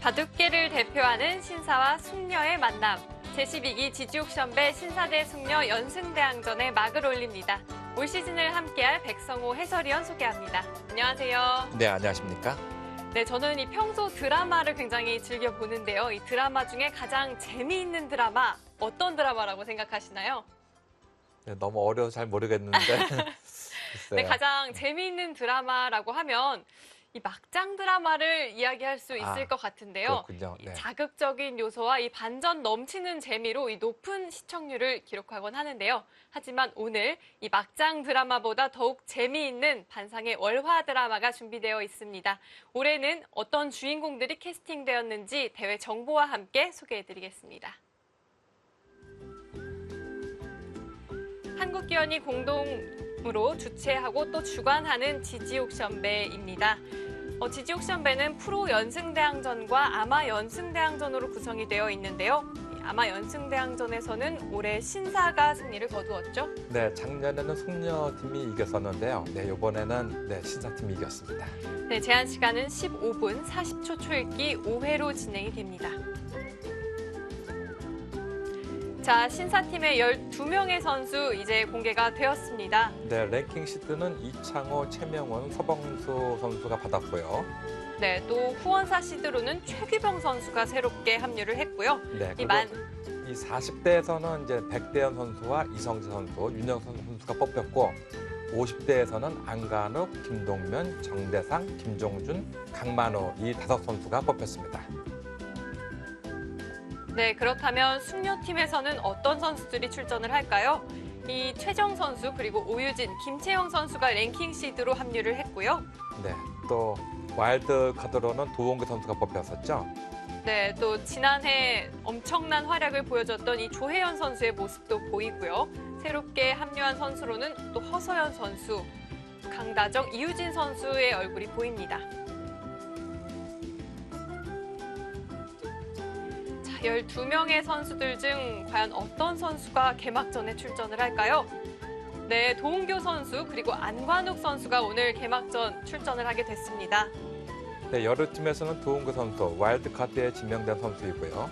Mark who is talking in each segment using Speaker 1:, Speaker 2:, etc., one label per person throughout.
Speaker 1: 바둑계를 대표하는 신사와 숙녀의 만남. 제12기 지지옥션배 신사대 숙녀 연승대항전에 막을 올립니다. 올 시즌을 함께할 백성호 해설위원 소개합니다. 안녕하세요.
Speaker 2: 네, 안녕하십니까?
Speaker 1: 네, 저는 이 평소 드라마를 굉장히 즐겨 보는데요. 이 드라마 중에 가장 재미있는 드라마, 어떤 드라마라고 생각하시나요?
Speaker 2: 네, 너무 어려워서 잘 모르겠는데.
Speaker 1: 네, 가장 재미있는 드라마라고 하면 이 막장 드라마를 이야기할 수 있을 것 같은데요.
Speaker 2: 그렇군요. 네.
Speaker 1: 자극적인 요소와 이 반전 넘치는 재미로 이 높은 시청률을 기록하곤 하는데요. 하지만 오늘 이 막장 드라마보다 더욱 재미있는 반상의 월화 드라마가 준비되어 있습니다. 올해는 어떤 주인공들이 캐스팅되었는지 대회 정보와 함께 소개해드리겠습니다. 한국기원이 공동으로 주최하고 또 주관하는 지지옥션배입니다. 지지옥션배는 프로 연승대항전과 아마 연승대항전으로 구성이 되어 있는데요. 아마 연승대항전에서는 올해 신사가 승리를 거두었죠.
Speaker 2: 네, 작년에는 숙녀팀이 이겼었는데요. 네, 이번에는 네, 신사팀이 이겼습니다.
Speaker 1: 네, 제한 시간은 15분 40초 초읽기 5회로 진행이 됩니다. 자, 신사팀의 12명의 선수 이제 공개가 되었습니다.
Speaker 2: 네, 랭킹 시드는 이창호, 최명원, 서범수 선수가 받았고요.
Speaker 1: 네, 또 후원사 시드로는 최규병 선수가 새롭게 합류를 했고요.
Speaker 2: 네, 이 40대에서는 이제 백대현 선수와 이성재 선수, 윤영선 선수가 뽑혔고 50대에서는 안간욱, 김동면, 정대상, 김종준, 강만호 이 5선수가 뽑혔습니다.
Speaker 1: 네, 그렇다면 숙녀팀에서는 어떤 선수들이 출전을 할까요? 이 최정 선수 그리고 오유진, 김채영 선수가 랭킹 시드로 합류를 했고요.
Speaker 2: 네, 또 와일드 카드로는 도원규 선수가 뽑혔었죠.
Speaker 1: 네, 또 지난해 엄청난 활약을 보여줬던 이 조혜연 선수의 모습도 보이고요. 새롭게 합류한 선수로는 또 허서연 선수, 강다정, 이유진 선수의 얼굴이 보입니다. 12명의 선수들 중 과연 어떤 선수가 개막전에 출전을 할까요? 네, 도은교 선수 그리고 안관욱 선수가 오늘 개막전 출전을 하게 됐습니다.
Speaker 2: 네, 여름팀에서는 도은교 선수, 와일드카드에 지명된 선수이고요.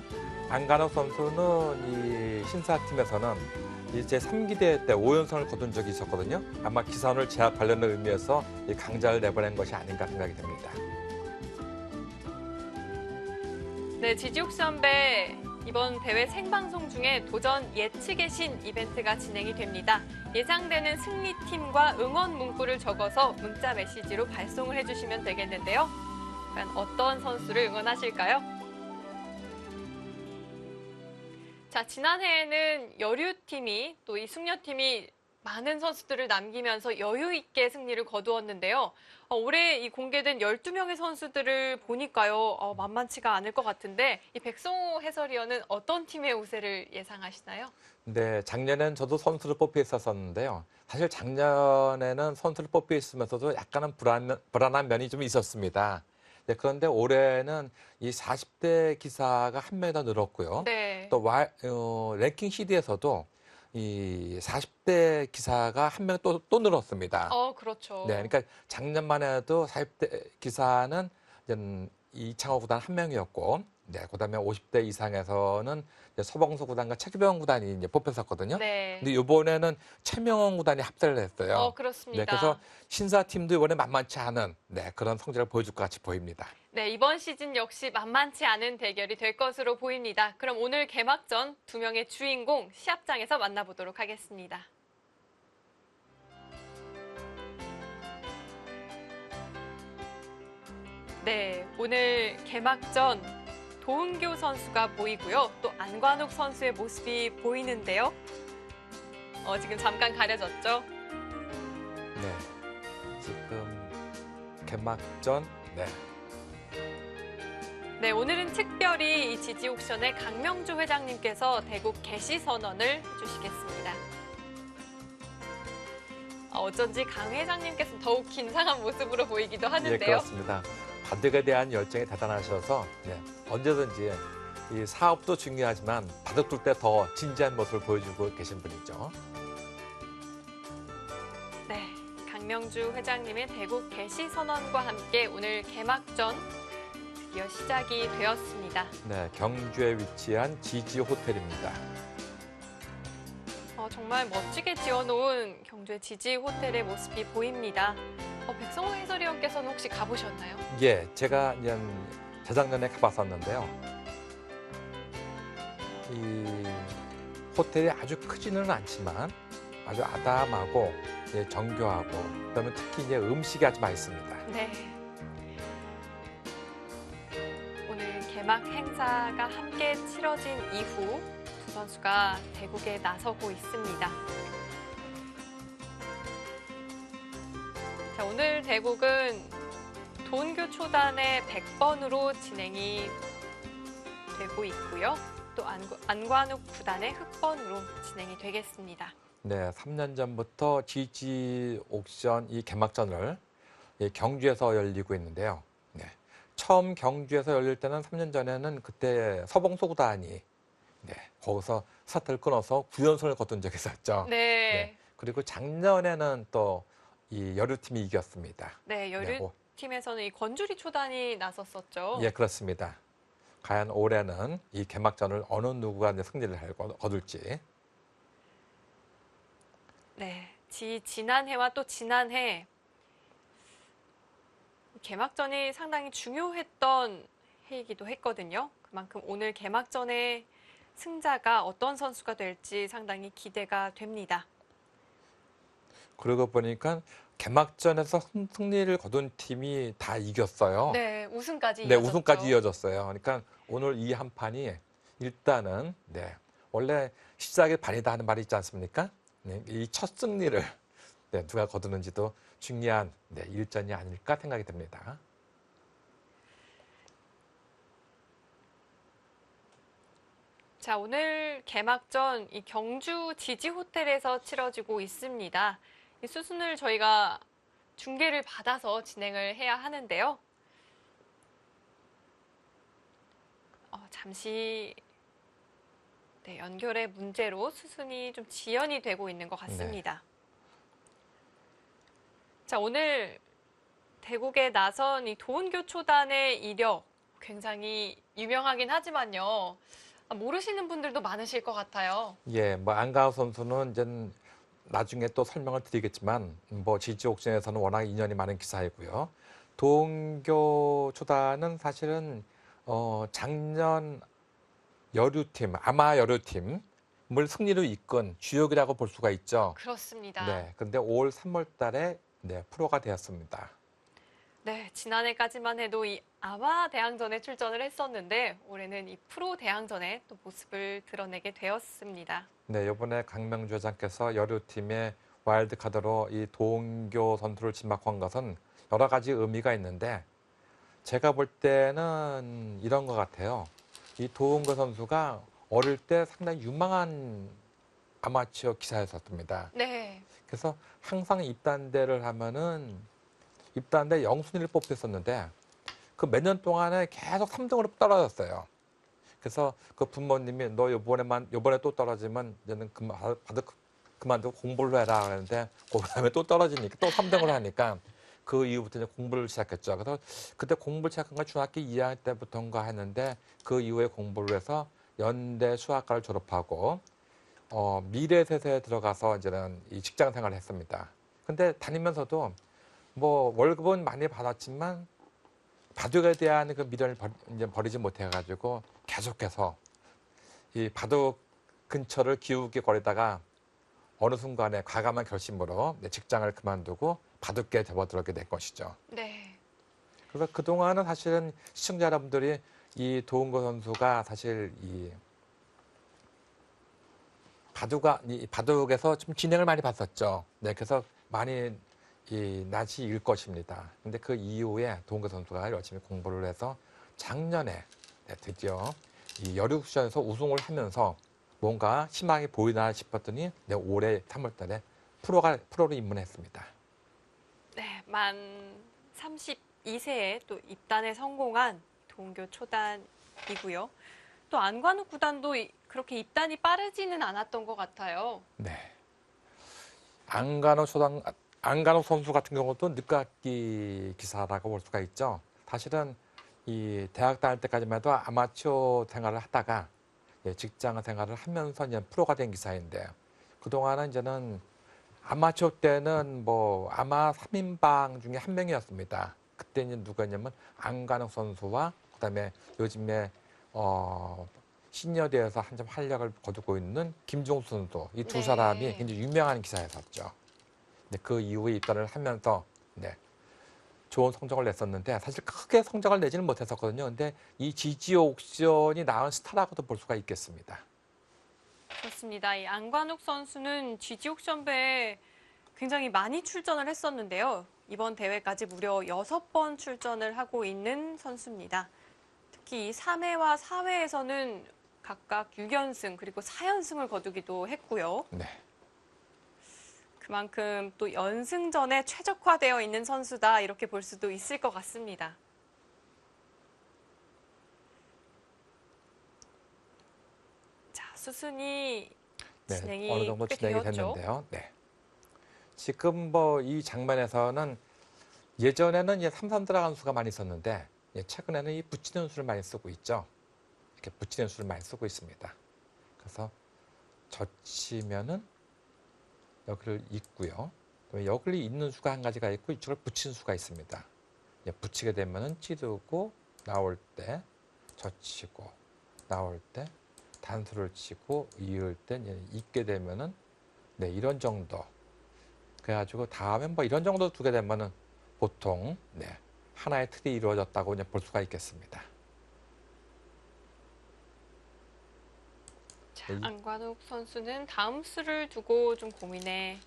Speaker 2: 안관욱 선수는 이 신사팀에서는 이제 3기대 때 5연승을 거둔 적이 있었거든요. 아마 기선을 제압하려는 의미에서 이 강자를 내보낸 것이 아닌가 생각이 됩니다.
Speaker 1: 네, 지지옥션배 이번 대회 생방송 중에 도전 예측의 신 이벤트가 진행이 됩니다. 예상되는 승리팀과 응원 문구를 적어서 문자 메시지로 발송을 해주시면 되겠는데요. 과연 어떤 선수를 응원하실까요? 자, 지난해에는 여류팀이 또 이 숙녀팀이 많은 선수들을 남기면서 여유 있게 승리를 거두었는데요. 올해 이 공개된 12명의 선수들을 보니까요. 만만치가 않을 것 같은데 이 백성호 해설위원은 어떤 팀의 우세를 예상하시나요?
Speaker 2: 네, 작년엔 저도 선수를 뽑혀 있었는데요. 사실 작년에는 선수를 뽑혀 있으면서도 약간은 불안한 면이 좀 있었습니다. 네, 그런데 올해는 이 40대 기사가 한 명이 더 늘었고요.
Speaker 1: 네.
Speaker 2: 또 랭킹 시드에서도 이 40대 기사가 한 명 또 늘었습니다.
Speaker 1: 그렇죠.
Speaker 2: 네, 그러니까 작년만 해도 40대 기사는 이창호 구단 한 명이었고, 네, 그다음에 50대 이상에서는 이제 서봉수 구단과 최규병 구단이 이제 뽑혔었거든요.
Speaker 1: 네.
Speaker 2: 근데 이번에는 최명원 구단이 합세를 했어요.
Speaker 1: 그렇습니다.
Speaker 2: 네, 그래서 신사팀도 이번에 만만치 않은 그런 성적을 보여줄 것 같이 보입니다.
Speaker 1: 네, 이번 시즌 역시 만만치 않은 대결이 될 것으로 보입니다. 그럼 오늘 개막전 2명의 주인공 시합장에서 만나보도록 하겠습니다. 네, 오늘 개막전 도은교 선수가 보이고요. 또 안관욱 선수의 모습이 보이는데요. 지금 잠깐 가려졌죠?
Speaker 2: 네, 지금 개막전,
Speaker 1: 네, 오늘은 특별히 이 지지옥션의 강명주 회장님께서 대국 개시 선언을 해주시겠습니다. 어쩐지 강 회장님께서 더욱 긴장한 모습으로 보이기도 하는데요.
Speaker 2: 네, 그렇습니다. 바둑에 대한 열정이 대단하셔서 언제든지 이 사업도 중요하지만 바둑 둘 때 더 진지한 모습을 보여주고 계신 분이죠.
Speaker 1: 네, 강명주 회장님의 대국 개시 선언과 함께 오늘 개막전 드디어 시작이 되었습니다.
Speaker 2: 네, 경주에 위치한 지지 호텔입니다.
Speaker 1: 정말 멋지게 지어놓은 경주의 지지 호텔의 모습이 보입니다. 백성호 해설위원께서는 혹시 가보셨나요?
Speaker 2: 예, 제가 이제 재작년에 가봤었는데요. 이 호텔이 아주 크지는 않지만 아주 아담하고 예, 정교하고 그다음에 특히 이제 음식이 아주 맛있습니다.
Speaker 1: 네. 오늘 개막 행사가 함께 치러진 이후 두 선수가 대국에 나서고 있습니다. 자, 오늘 대국은 도은교 초단의 100번으로 진행이 되고 있고요. 또 안관욱 구단의 흑번으로 진행이 되겠습니다.
Speaker 2: 네, 3년 전부터 GG 옥션 이 개막전을 경주에서 열리고 있는데요. 네, 처음 경주에서 열릴 때는 3년 전에는 그때 서봉소 구단이 거기서 스타트를 끊어서 9연승을 거둔 적이 있었죠.
Speaker 1: 네.
Speaker 2: 그리고 작년에는 또 이 여류팀이 이겼습니다.
Speaker 1: 네, 여류팀에서는 이 권주리 초단이 나섰었죠.
Speaker 2: 예, 그렇습니다. 과연 올해는 이 개막전을 어느 누구가 이제 승리를 거둘지.
Speaker 1: 네, 지난해와 또 지난해 개막전이 상당히 중요했던 해이기도 했거든요. 그만큼 오늘 개막전의 승자가 어떤 선수가 될지 상당히 기대가 됩니다.
Speaker 2: 그러고 보니까 개막전에서 승리를 거둔 팀이 다 이겼어요.
Speaker 1: 네, 우승까지
Speaker 2: 네,
Speaker 1: 이어졌죠.
Speaker 2: 우승까지 이어졌어요. 그러니까 오늘 이 한 판이 일단은 원래 시작의 반이다 하는 말이 있지 않습니까? 네, 이 첫 승리를 누가 거두는지도 중요한 일전이 아닐까 생각이 듭니다.
Speaker 1: 자, 오늘 개막전 이 경주 지지 호텔에서 치러지고 있습니다. 이 수순을 저희가 중계를 받아서 진행을 해야 하는데요. 잠시 연결의 문제로 수순이 좀 지연이 되고 있는 것 같습니다. 자, 오늘 대국에 나선 이 도은교 초단의 이력 굉장히 유명하긴 하지만요. 모르시는 분들도 많으실 것 같아요.
Speaker 2: 예, 뭐 안가우 선수는 이제 나중에 또 설명을 드리겠지만 뭐 지지 옥션에서는 워낙 인연이 많은 기사이고요. 도은교 초단은 사실은 작년 여류팀, 아마 여류팀을 승리로 이끈 주역이라고 볼 수가 있죠.
Speaker 1: 그렇습니다.
Speaker 2: 네, 그런데 올 3월 달에 프로가 되었습니다.
Speaker 1: 네, 지난해까지만 해도 이 아마 대항전에 출전을 했었는데 올해는 이 프로 대항전에 또 모습을 드러내게 되었습니다.
Speaker 2: 네, 이번에 강명주 회장께서 여류팀의 와일드카드로 이 도은교 선수를 지목한 것은 여러 가지 의미가 있는데 제가 볼 때는 이런 것 같아요. 이 도은교 선수가 어릴 때 상당히 유망한 아마추어 기사였었습니다.
Speaker 1: 네.
Speaker 2: 그래서 항상 입단대를 하면은 입단대 영순위를 뽑혔었는데 그 몇 년 동안에 계속 3등으로 떨어졌어요. 그래서 그 부모님이 너 요번에 또 떨어지면 이제는 그만두고 공부를 해라 하는데 그다음에 또 떨어지니까 또 3등을 하니까 그 이후부터 이제 공부를 시작했죠. 그래서 그때 공부를 시작한 건 중학교 2학년 때부터인가 했는데 그 이후에 공부를 해서 연대 수학과를 졸업하고 미래세세에 들어가서 이제는 이 직장 생활을 했습니다. 근데 다니면서도 뭐 월급은 많이 받았지만 바둑에 대한 그 미련을 이제 버리지 못해가지고 계속해서 이 바둑 근처를 기우게 거리다가 어느 순간에 과감한 결심으로 직장을 그만두고 바둑계에 접어들게 된 것이죠.
Speaker 1: 네.
Speaker 2: 그래서 그동안은 사실은 시청자 여러분들이 이 도은고 선수가 사실 이 바둑에서 좀 진행을 많이 봤었죠. 네, 그래서 많이 낯이 일 것입니다. 근데 그 이후에 도은고 선수가 열심히 공부를 해서 작년에 드디어 이 여류쿠션에서 우승을 하면서 뭔가 희망이 보이나 싶었더니 올해 3월 달에 프로로 입문했습니다.
Speaker 1: 네, 만 32세에 또 입단에 성공한 도은교 초단이고요. 또 안관욱 구단도 그렇게 입단이 빠르지는 않았던 것 같아요.
Speaker 2: 네. 안간호 선수 같은 경우도 늦깎이 기사라고 볼 수가 있죠. 사실은 이 대학 다닐 때까지만 해도 아마추어 생활을 하다가 직장 생활을 하면서 이제 프로가 된 기사인데 그동안은 이제는 아마추어 때는 뭐 아마 3인방 중에 한 명이었습니다. 그때 이제 누구였냐면 안간혹 선수와 그다음에 요즘에 시니어대에서 한점 활약을 거두고 있는 김종수 선수 이 두
Speaker 1: 네.
Speaker 2: 사람이 굉장히 유명한 기사였었죠. 근데 그 이후에 입단을 하면서 좋은 성적을 냈었는데 사실 크게 성적을 내지는 못했었거든요. 근데 이 지지 옥션이 낳은 스타라고도 볼 수가 있겠습니다.
Speaker 1: 그렇습니다. 이 안관욱 선수는 GG 옥션배에 굉장히 많이 출전을 했었는데요. 이번 대회까지 무려 6번 출전을 하고 있는 선수입니다. 특히 이 3회와 4회에서는 각각 6연승 그리고 4연승을 거두기도 했고요.
Speaker 2: 네.
Speaker 1: 그만큼 또 연승전에 최적화되어 있는 선수다 이렇게 볼 수도 있을 것 같습니다. 자, 수순이
Speaker 2: 네,
Speaker 1: 진행이
Speaker 2: 어느 정도
Speaker 1: 꽤
Speaker 2: 진행이
Speaker 1: 되었죠.
Speaker 2: 됐는데요. 네. 지금 뭐 이 장면에서는 예전에는 삼삼 들어간 수가 많이 있었는데 최근에는 이 붙이는 수를 많이 쓰고 있죠. 이렇게 붙이는 수를 많이 쓰고 있습니다. 그래서 젖히면은 여기를 잇고요. 여기를 잇는 수가 한 가지가 있고 이쪽을 붙이는 수가 있습니다. 붙이게 되면은 찌르고 나올 때 젖히고 나올 때 단수를 치고 이을 때 잇게 되면은 이런 정도. 그래가지고 다음에 뭐 이런 정도 두게 되면은 보통 하나의 틀이 이루어졌다고 볼 수가 있겠습니다.
Speaker 1: 자, 안관욱 선수는 다음 수를 두고 좀 고민에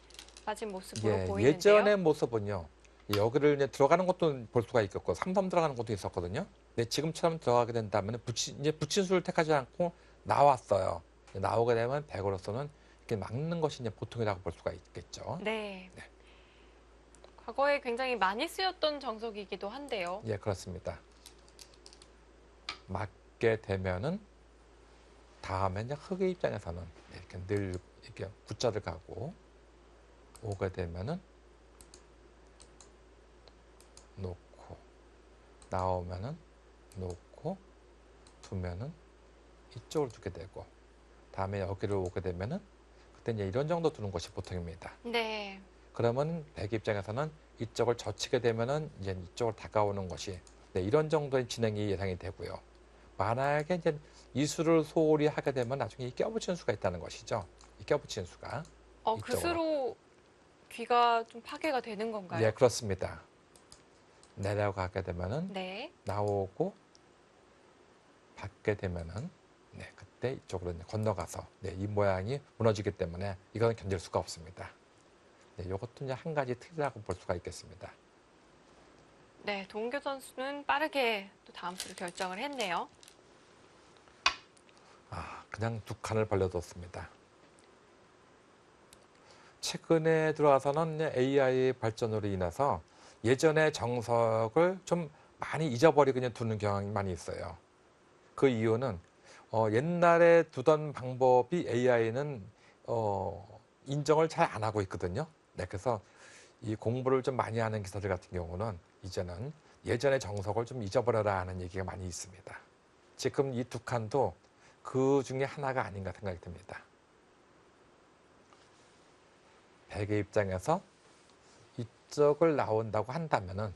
Speaker 1: 빠진 모습으로 보이는데요.
Speaker 2: 예전의 모습은요. 여기를 이제 들어가는 것도 볼 수가 있겠고 삼삼 들어가는 것도 있었거든요. 근데 지금처럼 들어가게 된다면 이제 붙인 수를 택하지 않고 나왔어요. 나오게 되면 백으로서는 이렇게 막는 것이 이제 보통이라고 볼 수가 있겠죠.
Speaker 1: 네. 과거에 굉장히 많이 쓰였던 정석이기도 한데요.
Speaker 2: 예, 그렇습니다. 맞게 되면은 다음에 이제 흑의 입장에서는 이렇게 늘 이렇게 붙자를 가고 오게 되면은 놓고 나오면은 놓고 두면은 이쪽을 두게 되고 다음에 여기를 오게 되면은 그때 이제 이런 정도 두는 것이 보통입니다.
Speaker 1: 네.
Speaker 2: 그러면 백 입장에서는 이쪽을 젖히게 되면은 이제 이쪽으로 다가오는 것이 이런 정도의 진행이 예상이 되고요. 만약에 이제 이 수를 소홀히 하게 되면 나중에 이 껴붙이는 수가 있다는 것이죠. 이 껴붙이는 수가
Speaker 1: 그
Speaker 2: 이쪽으로.
Speaker 1: 수로 귀가 좀 파괴가 되는 건가요?
Speaker 2: 예, 그렇습니다. 내려가게 되면은
Speaker 1: 네.
Speaker 2: 나오고 받게 되면은 그때 이쪽으로 이제 건너가서 이 모양이 무너지기 때문에 이건 견딜 수가 없습니다. 이것도 이제 한 가지 틀이라고 볼 수가 있겠습니다.
Speaker 1: 네, 동규 선수는 빠르게 또 다음 수를 결정을 했네요.
Speaker 2: 그냥 두 칸을 벌려뒀습니다. 최근에 들어와서는 AI 발전으로 인해서 예전의 정석을 좀 많이 잊어버리고 그냥 두는 경향이 많이 있어요. 그 이유는 옛날에 두던 방법이 AI는 인정을 잘 안 하고 있거든요. 그래서 이 공부를 좀 많이 하는 기사들 같은 경우는 이제는 예전의 정석을 좀 잊어버려라 하는 얘기가 많이 있습니다. 지금 이 두 칸도 그 중에 하나가 아닌가 생각이 듭니다. 백의 입장에서 이쪽을 나온다고 한다면은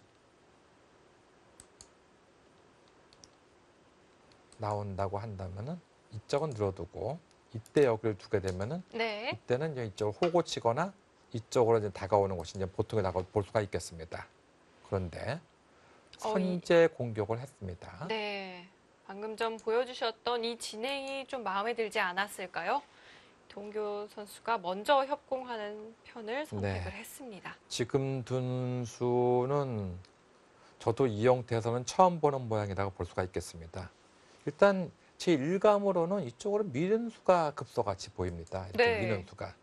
Speaker 2: 이쪽은 늘어두고 이때 여기를 두게 되면은
Speaker 1: 네.
Speaker 2: 이때는 이제 이쪽을 호고 치거나 이쪽으로 이제 다가오는 것이 이제 보통이라고 볼 수가 있겠습니다. 그런데 선제 공격을 했습니다.
Speaker 1: 네. 방금 전 보여주셨던 이 진행이 좀 마음에 들지 않았을까요? 동규 선수가 먼저 협공하는 편을 선택을 했습니다.
Speaker 2: 지금 둔 수는 저도 이 형태에서는 처음 보는 모양이라고 볼 수가 있겠습니다. 일단 제 일감으로는 이쪽으로 미는 수가 급소같이 보입니다. 이렇게 미는 수가.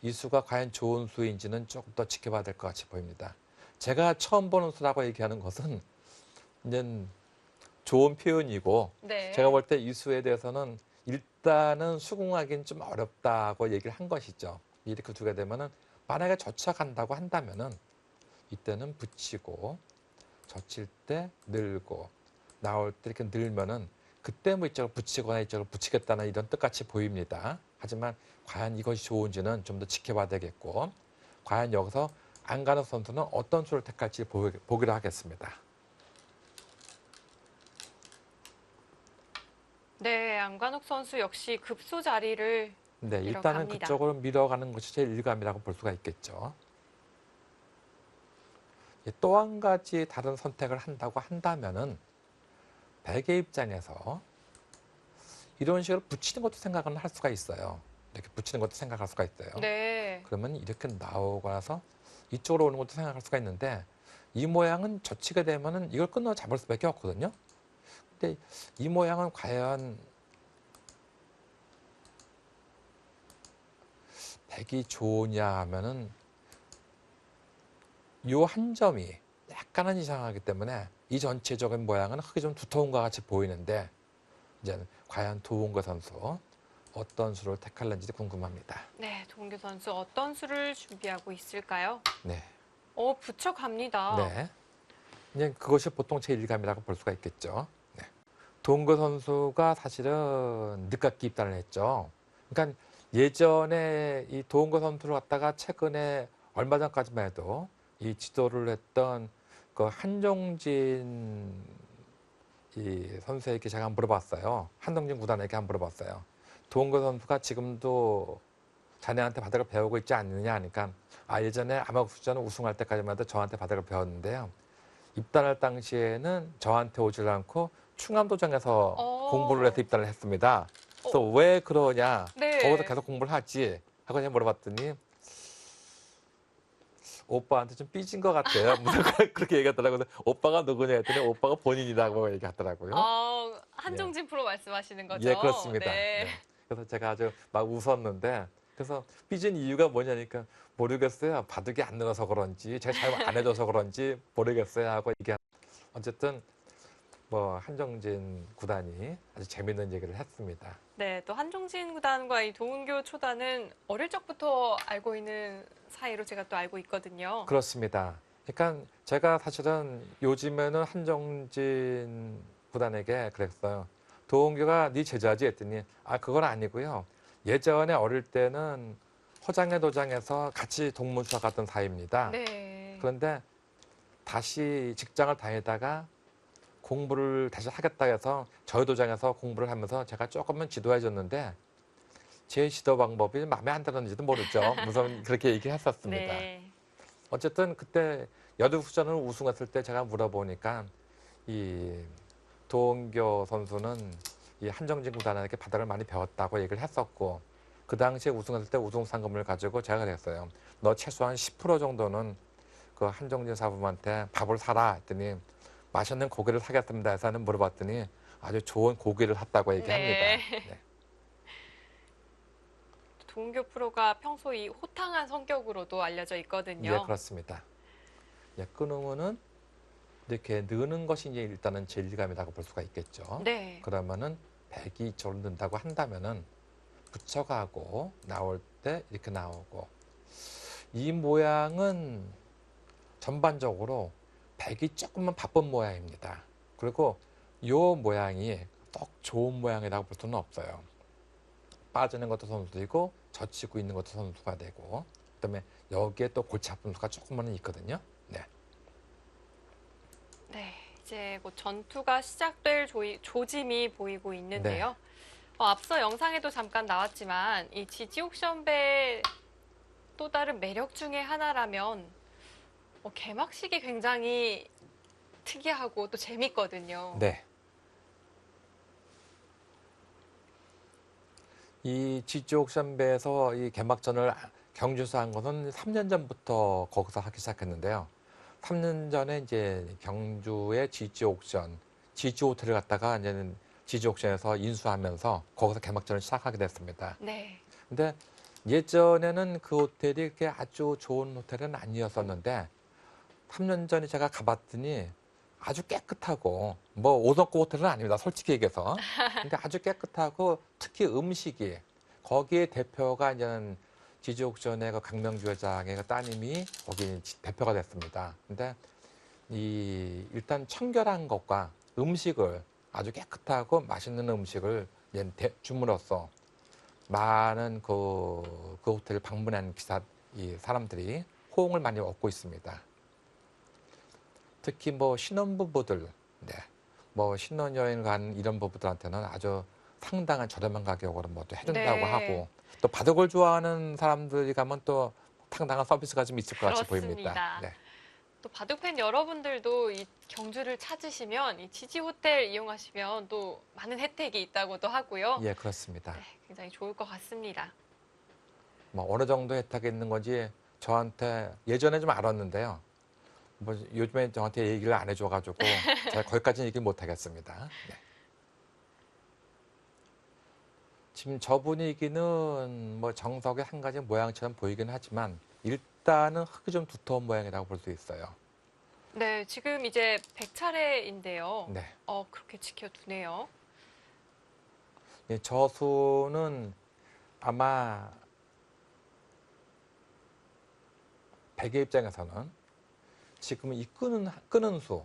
Speaker 2: 이 수가 과연 좋은 수인지는 조금 더 지켜봐야 될 것 같이 보입니다. 제가 처음 보는 수라고 얘기하는 것은 이제 좋은 표현이고 제가 볼 때 이 수에 대해서는 일단은 수긍하기는 좀 어렵다고 얘기를 한 것이죠. 이렇게 두게 되면은 만약에 젖혀간다고 한다면은 이때는 붙이고 젖힐 때 늘고 나올 때 이렇게 늘면은 그때 뭐 이쪽을 붙이거나 이쪽을 붙이겠다는 이런 뜻같이 보입니다. 하지만 과연 이것이 좋은지는 좀 더 지켜봐야 되겠고, 과연 여기서 안간호 선수는 어떤 수를 택할지 보기로 하겠습니다.
Speaker 1: 네, 안관욱 선수 역시 급소 자리를
Speaker 2: 네, 일단은
Speaker 1: 밀어갑니다.
Speaker 2: 그쪽으로 밀어가는 것이 제일 일감이라고 볼 수가 있겠죠. 또 한 가지 다른 선택을 한다고 한다면은 백의 입장에서 이런 식으로 붙이는 것도 생각은 할 수가 있어요. 이렇게 붙이는 것도 생각할 수가 있어요.
Speaker 1: 네.
Speaker 2: 그러면 이렇게 나오고 나서 이쪽으로 오는 것도 생각할 수가 있는데, 이 모양은 젖히게 되면은 이걸 끊어 잡을 수밖에 없거든요. 근데 이 모양은 과연 백이 좋으냐 하면은 이 한 점이 약간은 이상하기 때문에 이 전체적인 모양은 흙이 좀 두터운 것 같이 보이는데, 이제 과연 도운거 선수 어떤 수를 택할는지 궁금합니다.
Speaker 1: 네, 동규 선수 어떤 수를 준비하고 있을까요?
Speaker 2: 네,
Speaker 1: 붙여갑니다.
Speaker 2: 네. 이제 그것이 보통 제1감이라고 볼 수가 있겠죠. 네. 도운거 선수가 사실은 늦깎이 입단을 했죠. 그러니까 예전에 이 도운거 선수를 갖다가 최근에 얼마 전까지만 해도 이 지도를 했던 그 한종진 이 선수에게 제가 한번 물어봤어요. 한동진 구단에게 한번 물어봤어요. 도은거 선수가 지금도 자네한테 바닥을 배우고 있지 않느냐 하니까, 예전에 아마추어는 우승할 때까지만 해도 저한테 바닥을 배웠는데요. 입단할 당시에는 저한테 오질 않고 충암도장에서 공부를 해서 입단을 했습니다. 그래서 왜 그러냐,
Speaker 1: 네.
Speaker 2: 거기서 계속 공부를 하지 하고 제가 물어봤더니 오빠한테 좀 삐진 것 같아요. 무슨 그렇게 얘기하더라고요. 오빠가 누구냐 했더니 오빠가 본인이라고 얘기하더라고요.
Speaker 1: 한종진 프로 말씀하시는 거죠?
Speaker 2: 예, 그렇습니다.
Speaker 1: 네.
Speaker 2: 네. 그래서 제가 아주 막 웃었는데, 그래서 삐진 이유가 뭐냐니까 모르겠어요. 바둑이 안 늘어서 그런지 제가 잘 안 해줘서 그런지 모르겠어요 하고 얘기. 어쨌든 뭐 한정진 구단이 아주 재밌는 얘기를 했습니다.
Speaker 1: 네, 또 한종진 구단과 이 도은교 초단은 어릴 적부터 알고 있는 사이로 제가 또 알고 있거든요.
Speaker 2: 그렇습니다. 그러니까 제가 사실은 요즘에는 한정진 구단에게 그랬어요. 도은교가 네 제자지 했더니 그건 아니고요. 예전에 어릴 때는 허장의 도장에서 같이 동문수화 갔던 사이입니다.
Speaker 1: 네.
Speaker 2: 그런데 다시 직장을 다니다가 공부를 다시 하겠다 해서 저희 도장에서 공부를 하면서 제가 조금은 지도해 줬는데 제 지도 방법이 마음에 안 들었는지도 모르죠. 무슨 그렇게 얘기했었습니다.
Speaker 1: 네.
Speaker 2: 어쨌든 그때 여두후전을 우승했을 때 제가 물어보니까 이 도은교 선수는 이 한정진 구단에게 바닥을 많이 배웠다고 얘기를 했었고, 그 당시에 우승했을 때 우승 상금을 가지고 제가 그랬어요. 너 최소한 10% 정도는 그 한정진 사부한테 밥을 사라 했더니 맛있는 고기를 사겠습니다 해서는 물어봤더니 아주 좋은 고기를 샀다고 얘기합니다. 네.
Speaker 1: 도은교 프로가 평소 이 호탕한 성격으로도 알려져 있거든요.
Speaker 2: 예, 그렇습니다. 예, 끊으면은 이렇게 느는 것이 이제 일단은 제일감이라고 볼 수가 있겠죠.
Speaker 1: 네.
Speaker 2: 그러면은 백이 이쪽으로 는다고 한다면은 붙여가고 나올 때 이렇게 나오고, 이 모양은 전반적으로 백이 조금만 바쁜 모양입니다. 그리고 이 모양이 딱 좋은 모양이라고 볼 수는 없어요. 빠지는 것도 선수이고 젖히고 있는 것도 선수가 되고, 그다음에 여기에 또 골치 아픈 수가 조금만은 있거든요. 네.
Speaker 1: 네, 이제 곧 전투가 시작될 조짐이 보이고 있는데요.
Speaker 2: 네.
Speaker 1: 앞서 영상에도 잠깐 나왔지만 이 지지옥션배 또 다른 매력 중에 하나라면 개막식이 굉장히 특이하고 또 재밌거든요.
Speaker 2: 네. 이 지지옥션배에서 이 개막전을 경주에서 한 것은 3년 전부터 거기서 하기 시작했는데요. 3년 전에 이제 경주의 지지옥션, 지지호텔을 갔다가 이제는 지지옥션에서 인수하면서 거기서 개막전을 시작하게 됐습니다.
Speaker 1: 네.
Speaker 2: 근데 예전에는 그 호텔이 그렇게 아주 좋은 호텔은 아니었었는데 3년 전에 제가 가봤더니 아주 깨끗하고, 뭐 5성급 호텔은 아닙니다. 솔직히 얘기해서. 근데 아주 깨끗하고 특히 음식이, 거기에 대표가 이제는 지지옥션의 그 강명주 회장의 그 따님이 거기 대표가 됐습니다. 근데 이 일단 청결한 것과 음식을 아주 깨끗하고 맛있는 음식을 줌으로써 많은 그 호텔을 방문한 이 사람들이 호응을 많이 얻고 있습니다. 특히 뭐 신혼부부들, 네, 뭐 신혼여행 간 이런 부부들한테는 아주 상당한 저렴한 가격으로 뭐 또 해준다고
Speaker 1: 네.
Speaker 2: 하고 또 바둑을 좋아하는 사람들이 가면 또 상당한 서비스가 좀 있을 것 같이 보입니다.
Speaker 1: 그렇습니다.
Speaker 2: 네.
Speaker 1: 또 바둑팬 여러분들도 이 경주를 찾으시면 이 지지 호텔 이용하시면 또 많은 혜택이 있다고도 하고요.
Speaker 2: 예, 그렇습니다.
Speaker 1: 네, 굉장히 좋을 것 같습니다.
Speaker 2: 뭐 어느 정도 혜택이 있는 건지 저한테 예전에 좀 알았는데요. 뭐 요즘에 저한테 얘기를 안 해줘가지고 제가 거기까지는 얘기 못 하겠습니다. 네. 지금 저 분위기는 뭐 정석의 한 가지 모양처럼 보이긴 하지만 일단은 흙이 좀 두터운 모양이라고 볼 수 있어요.
Speaker 1: 네, 지금 이제 100차례인데요.
Speaker 2: 네.
Speaker 1: 그렇게 지켜두네요.
Speaker 2: 예, 저 수는 아마 백의 입장에서는 지금 이 끄는 수,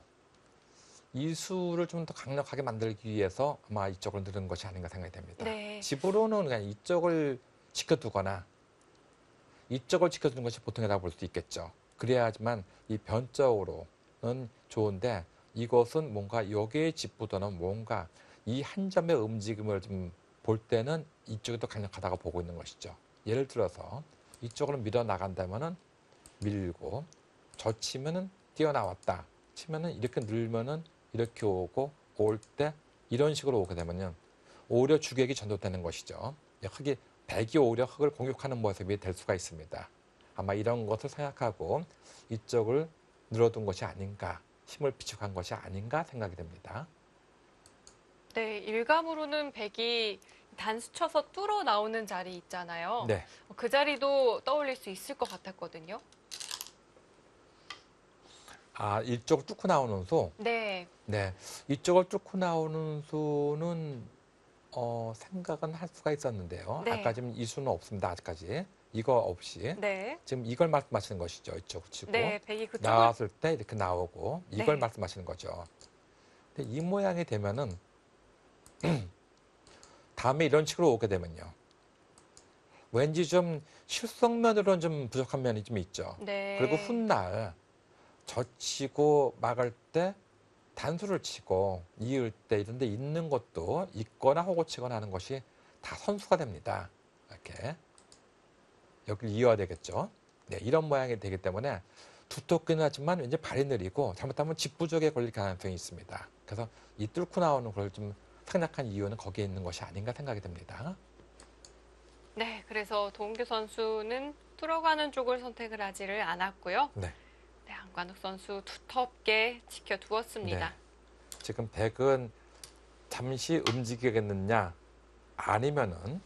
Speaker 2: 이 수를 좀 더 강력하게 만들기 위해서 아마 이쪽을 누른 것이 아닌가 생각이 됩니다.
Speaker 1: 네.
Speaker 2: 집으로는 그냥 이쪽을 지켜두거나 이쪽을 지켜주는 것이 보통이라고 볼 수 있겠죠. 그래야지만 이 변적으로는 좋은데 이것은 뭔가 여기의 집보다는 뭔가 이 한 점의 움직임을 좀 볼 때는 이쪽이 더 강력하다고 보고 있는 것이죠. 예를 들어서 이쪽으로 밀어 나간다면은 밀고 젖히면은 뛰어나왔다. 치면은 이렇게 늘면은 이렇게 오고 올 때 이런 식으로 오게 되면요. 오히려 주객이 전도되는 것이죠. 흙이 백이 오히려 흙을 공격하는 모습이 될 수가 있습니다. 아마 이런 것을 생각하고 이쪽을 늘어둔 것이 아닌가, 힘을 비축한 것이 아닌가 생각이 됩니다.
Speaker 1: 네, 일감으로는 백이 단수 쳐서 뚫어 나오는 자리 있잖아요.
Speaker 2: 네.
Speaker 1: 그 자리도 떠올릴 수 있을 것 같았거든요.
Speaker 2: 아, 이쪽을 뚫고 나오는 수?
Speaker 1: 네.
Speaker 2: 네. 이쪽을 뚫고 나오는 수는 생각은 할 수가 있었는데요.
Speaker 1: 네.
Speaker 2: 아까 지금 이 수는 없습니다. 아직까지. 이거 없이.
Speaker 1: 네.
Speaker 2: 지금 이걸 말씀하시는 것이죠. 이쪽 치고.
Speaker 1: 네, 백이 그쪽을
Speaker 2: 나왔을 때 이렇게 나오고 이걸
Speaker 1: 네.
Speaker 2: 말씀하시는 거죠. 근데 이 모양이 되면은 다음에 이런 식으로 오게 되면요. 왠지 좀 실속면으로는 좀 부족한 면이 좀 있죠.
Speaker 1: 네.
Speaker 2: 그리고 훗날 젖히고 막을 때 단수를 치고 이을 때 이런 데 있는 것도 있거나 호고 치거나 하는 것이 다 선수가 됩니다. 이렇게 여기를 이어야 되겠죠. 네, 이런 모양이 되기 때문에 두텁기는 하지만 왠지 발이 느리고 잘못하면 집부족에 걸릴 가능성이 있습니다. 그래서 이 뚫고 나오는 걸 좀 생략한 이유는 거기에 있는 것이 아닌가 생각이 됩니다.
Speaker 1: 네, 그래서 도은규 선수는 뚫어가는 쪽을 선택을 하지를 않았고요.
Speaker 2: 네.
Speaker 1: 네, 안관욱 선수 두텁게 지켜두었습니다.
Speaker 2: 네. 지금 백은 잠시 움직이겠느냐 아니면은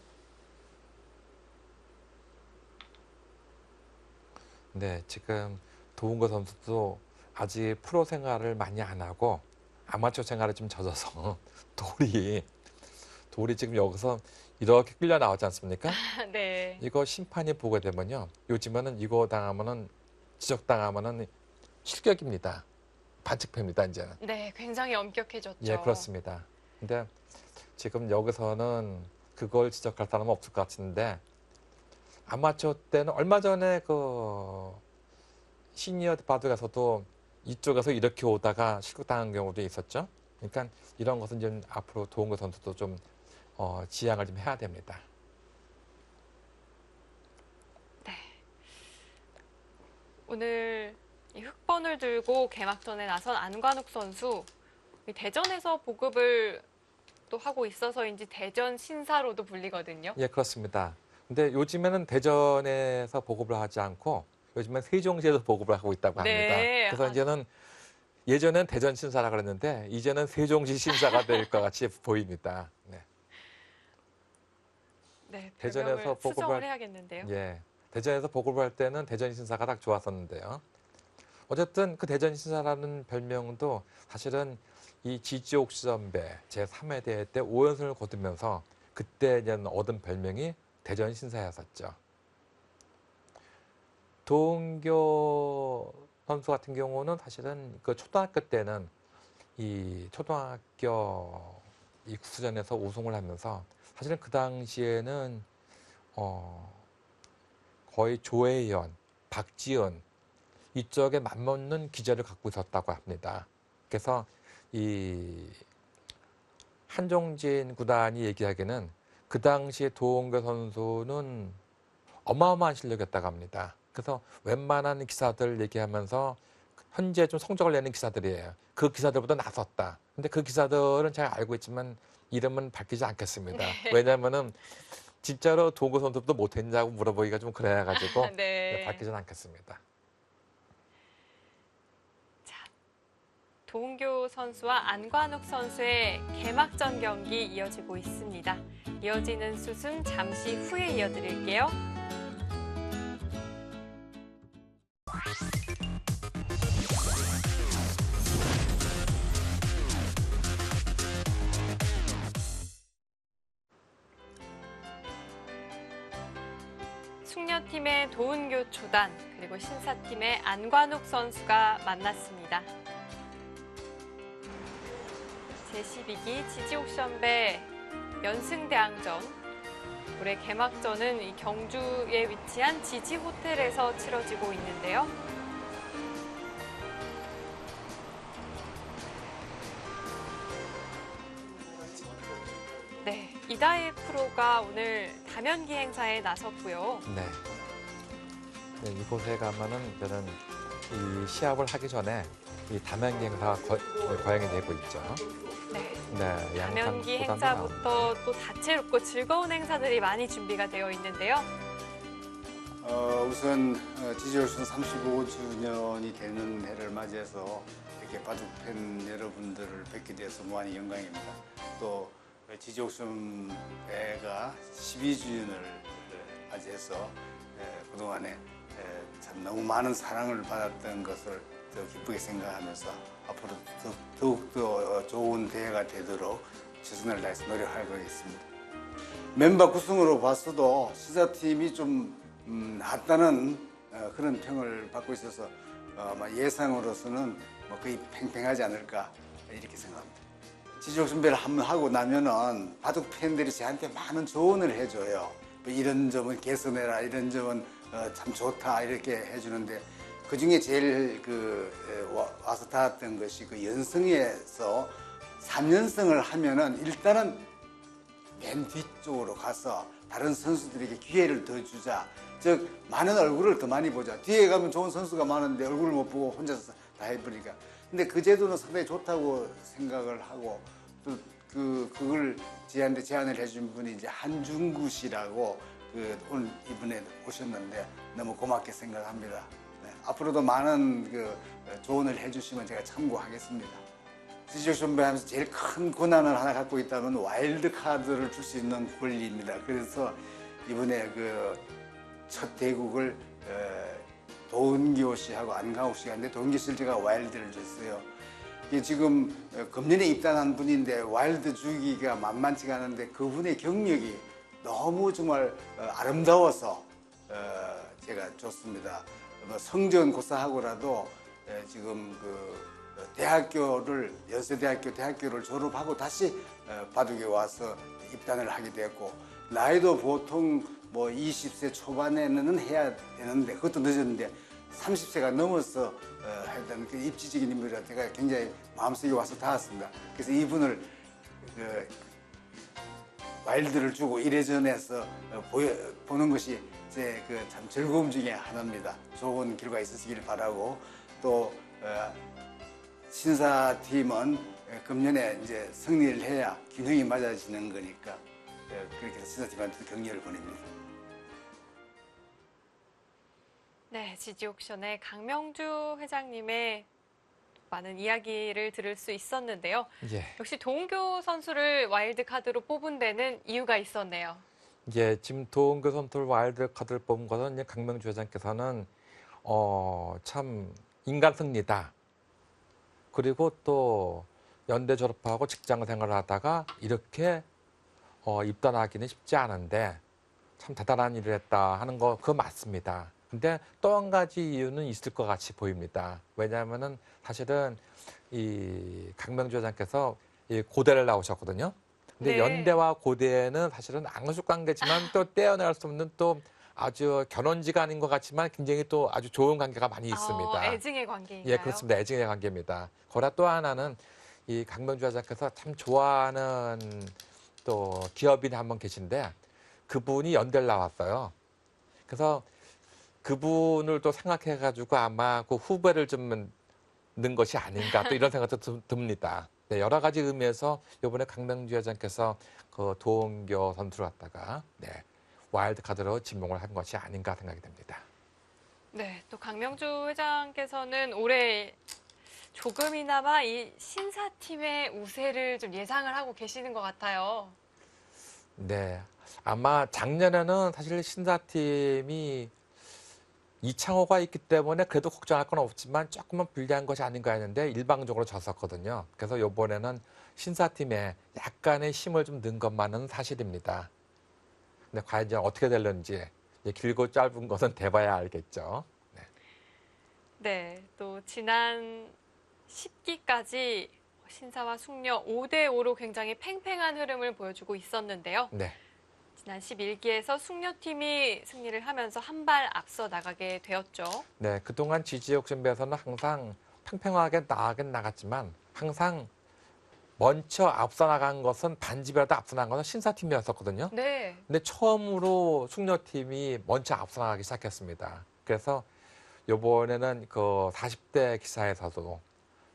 Speaker 2: 네, 지금 도은거 선수도 아직 프로 생활을 많이 안 하고 아마추어 생활에 좀 젖어서 돌이 지금 여기서 이렇게 끌려 나오지 않습니까?
Speaker 1: 네.
Speaker 2: 이거 심판이 보게 되면요. 요즘에는 이거 당하면은 지적당하면은 실격입니다. 반칙패입니다, 이제는.
Speaker 1: 네, 굉장히 엄격해졌죠.
Speaker 2: 예, 그렇습니다. 근데 지금 여기서는 그걸 지적할 사람은 없을 것 같은데 아마추어 때는 얼마 전에 그 시니어 바둑에서도 이쪽에서 이렇게 오다가 실격당한 경우도 있었죠. 그러니까 이런 것은 좀 앞으로 도은거 선수도 좀 지양을 좀 해야 됩니다.
Speaker 1: 네. 오늘 이 흑번을 들고 개막전에 나선 안관욱 선수 이 대전에서 보급을 또 하고 있어서인지 대전 신사로도 불리거든요.
Speaker 2: 예, 그렇습니다. 근데 요즘에는 대전에서 보급을 하지 않고 요즘엔 세종시에서 보급을 하고 있다고 합니다.
Speaker 1: 네.
Speaker 2: 그래서 이제는 예전엔 대전 신사라 그랬는데 이제는 세종시 신사가 될 것 같이 보입니다. 네.
Speaker 1: 네,
Speaker 2: 대전에서
Speaker 1: 별명을 수정을 해야겠는데요.
Speaker 2: 예, 대전에서 보급을 할 때는 대전 신사가 딱 좋았었는데요. 어쨌든 그 대전 신사라는 별명도 사실은 이 지지옥 선배 제3회 대회 때 5연승을 거두면서 그때 이제 얻은 별명이 대전 신사였었죠. 도은교 선수 같은 경우는 사실은 그 초등학교 때는 이 초등학교 이 국수전에서 우승을 하면서 사실은 그 당시에는 거의 조혜연, 박지은 이쪽에 맞먹는 기자를 갖고 있었다고 합니다. 그래서 이 한종진 구단이 얘기하기는 그 당시에 도홍교 선수는 어마어마한 실력이었다고 합니다. 그래서 웬만한 기사들 얘기하면서 현재 좀 성적을 내는 기사들이에요. 그 기사들보다 나섰다. 근데 그 기사들은 잘 알고 있지만 이름은 밝히지 않겠습니다. 왜냐면은 진짜로 도홍교 선수도 못했냐고 물어보기가 좀 그래가지고
Speaker 1: 네.
Speaker 2: 밝히지는 않겠습니다.
Speaker 1: 도은교 선수와 안관욱 선수의 개막전 경기 이어지고 있습니다. 이어지는 수순 잠시 후에 이어드릴게요. 숙녀팀의 도은교 초단 그리고 신사팀의 안관욱 선수가 만났습니다. 제12기 지지옥션배 연승대항전 올해 개막전은 이 경주에 위치한 지지호텔에서 치러지고 있는데요. 네, 이다혜 프로가 오늘 다면기 행사에 나섰고요.
Speaker 2: 네. 네, 이곳에 가면은 저는 이 시합을 하기 전에 이 다면기 행사가 거행이 되고 있죠.
Speaker 1: 네.
Speaker 2: 네,
Speaker 1: 다면기 행사부터 또 다채롭고 즐거운 행사들이 많이 준비가 되어 있는데요.
Speaker 3: 우선 지지올슨 35주년이 되는 해를 맞이해서 이렇게 바둑팬 여러분들을 뵙게 돼서 무한히 영광입니다. 또 지지옥순 배가 12주년을 맞이해서 그동안에 참 너무 많은 사랑을 받았던 것을 더 기쁘게 생각하면서 앞으로 더욱더 좋은 대회가 되도록 최선을 다해서 노력할 거겠습니다. 멤버 구성으로 봤어도 시사팀이 좀 낫다는 그런 평을 받고 있어서 예상으로서는 거의 팽팽하지 않을까 이렇게 생각합니다. 지지옥 선배를 한번 하고 나면은 바둑 팬들이 저한테 많은 조언을 해줘요. 이런 점은 개선해라, 이런 점은 참 좋다 이렇게 해주는데 그 중에 제일 와서 닿았던 것이 그 연승에서 3연승을 하면은 일단은 맨 뒤쪽으로 가서 다른 선수들에게 기회를 더 주자. 즉 많은 얼굴을 더 많이 보자. 뒤에 가면 좋은 선수가 많은데 얼굴을 못 보고 혼자서 다 해버리니까. 근데 그 제도는 상당히 좋다고 생각을 하고 또 그걸 저한테 제안을 해준 분이 이제 한중구 씨라고 오늘 이번에 오셨는데 너무 고맙게 생각합니다. 네, 앞으로도 많은 조언을 해주시면 제가 참고하겠습니다. 지지옥 선배 하면서 제일 큰 권한을 하나 갖고 있다면 와일드 카드를 줄 수 있는 권리입니다. 그래서 이번에 첫 대국을 도은교 씨하고 안강욱 씨가 있는데 도은교 씨를 제가 와일드를 줬어요. 이게 지금 금년에 입단한 분인데 와일드 주기가 만만치가 않은데 그분의 경력이 너무 정말 아름다워서 제가 줬습니다. 성적은 고사하고라도 지금 대학교를 연세대학교를 졸업하고 다시 바둑에 와서 입단을 하게 됐고 나이도 보통 20세 초반에는 해야 되는데 그것도 늦었는데 30세가 넘어서 했던 그 입지적인 인물이라 제가 굉장히 마음속에 와서 닿았습니다. 그래서 이분을 와일드를 주고 이래저래해서 보는 것이 제 참 즐거움 중에 하나입니다. 좋은 결과 있으시길 바라고 또 신사팀은 금년에 이제 승리를 해야 균형이 맞아지는 거니까 그렇게 해서 신사팀한테 격려를 보냅니다.
Speaker 1: 네, 지지옥션의 강명주 회장님의 많은 이야기를 들을 수 있었는데요.
Speaker 2: 예.
Speaker 1: 역시 도은교 선수를 와일드 카드로 뽑은 데는 이유가 있었네요.
Speaker 2: 예, 지금 도은교 선수를 와일드 카드를 뽑은 것은 이제 강명주 회장께서는 참 인간 승리다. 그리고 또 연대 졸업하고 직장 생활을 하다가 이렇게 입단하기는 쉽지 않은데 참 대단한 일을 했다 하는 거 그거 맞습니다. 근데 또 한 가지 이유는 있을 것 같이 보입니다. 왜냐하면은 사실은 이 강명주 회장께서 이 고대를 나오셨거든요. 근데
Speaker 1: 네.
Speaker 2: 연대와 고대는 사실은 앙숙 관계지만 또 떼어낼 수 없는 또 아주 견원지가 아닌 것 같지만 굉장히 또 아주 좋은 관계가 많이 있습니다.
Speaker 1: 애증의
Speaker 2: 예,
Speaker 1: 관계인가요?
Speaker 2: 그렇습니다. 애증의 관계입니다. 거라 또 하나는 이 강명주 회장께서 참 좋아하는 또 기업인이 한 분 계신데 그분이 연대를 나왔어요. 그래서 그분을 또 생각해가지고 아마 그 후배를 좀 넣은 것이 아닌가 또 이런 생각도 듭니다. 네, 여러 가지 의미에서 이번에 강명주 회장께서 그 도은교 선수를 갖다가 네, 와일드 카드로 지명을 한 것이 아닌가 생각이 됩니다.
Speaker 1: 네, 또 강명주 회장께서는 올해 조금이나마 이 신사팀의 우세를 좀 예상을 하고 계시는 것 같아요.
Speaker 2: 네, 아마 작년에는 사실 신사팀이 이창호가 있기 때문에 그래도 걱정할 건 없지만 조금은 불리한 것이 아닌가 했는데 일방적으로 졌었거든요. 그래서 이번에는 신사팀에 약간의 힘을 좀 넣은 것만은 사실입니다. 근데 과연 이제 어떻게 될는지 길고 짧은 것은 돼봐야 알겠죠. 네.
Speaker 1: 네, 또 지난 10기까지 신사와 숙녀 5대5로 굉장히 팽팽한 흐름을 보여주고 있었는데요.
Speaker 2: 네.
Speaker 1: 지난 11기에서 숙녀팀이 승리를 하면서 한 발 앞서 나가게 되었죠.
Speaker 2: 네. 그동안 지지옥 선배에서는 항상 팽팽하게 나가긴 나갔지만 항상 먼저 앞서 나간 것은 반집이라도 앞서 나간 것은 신사팀이었었거든요.
Speaker 1: 네.
Speaker 2: 근데 처음으로 숙녀팀이 먼저 앞서 나가기 시작했습니다. 그래서 이번에는 그 40대 기사에서도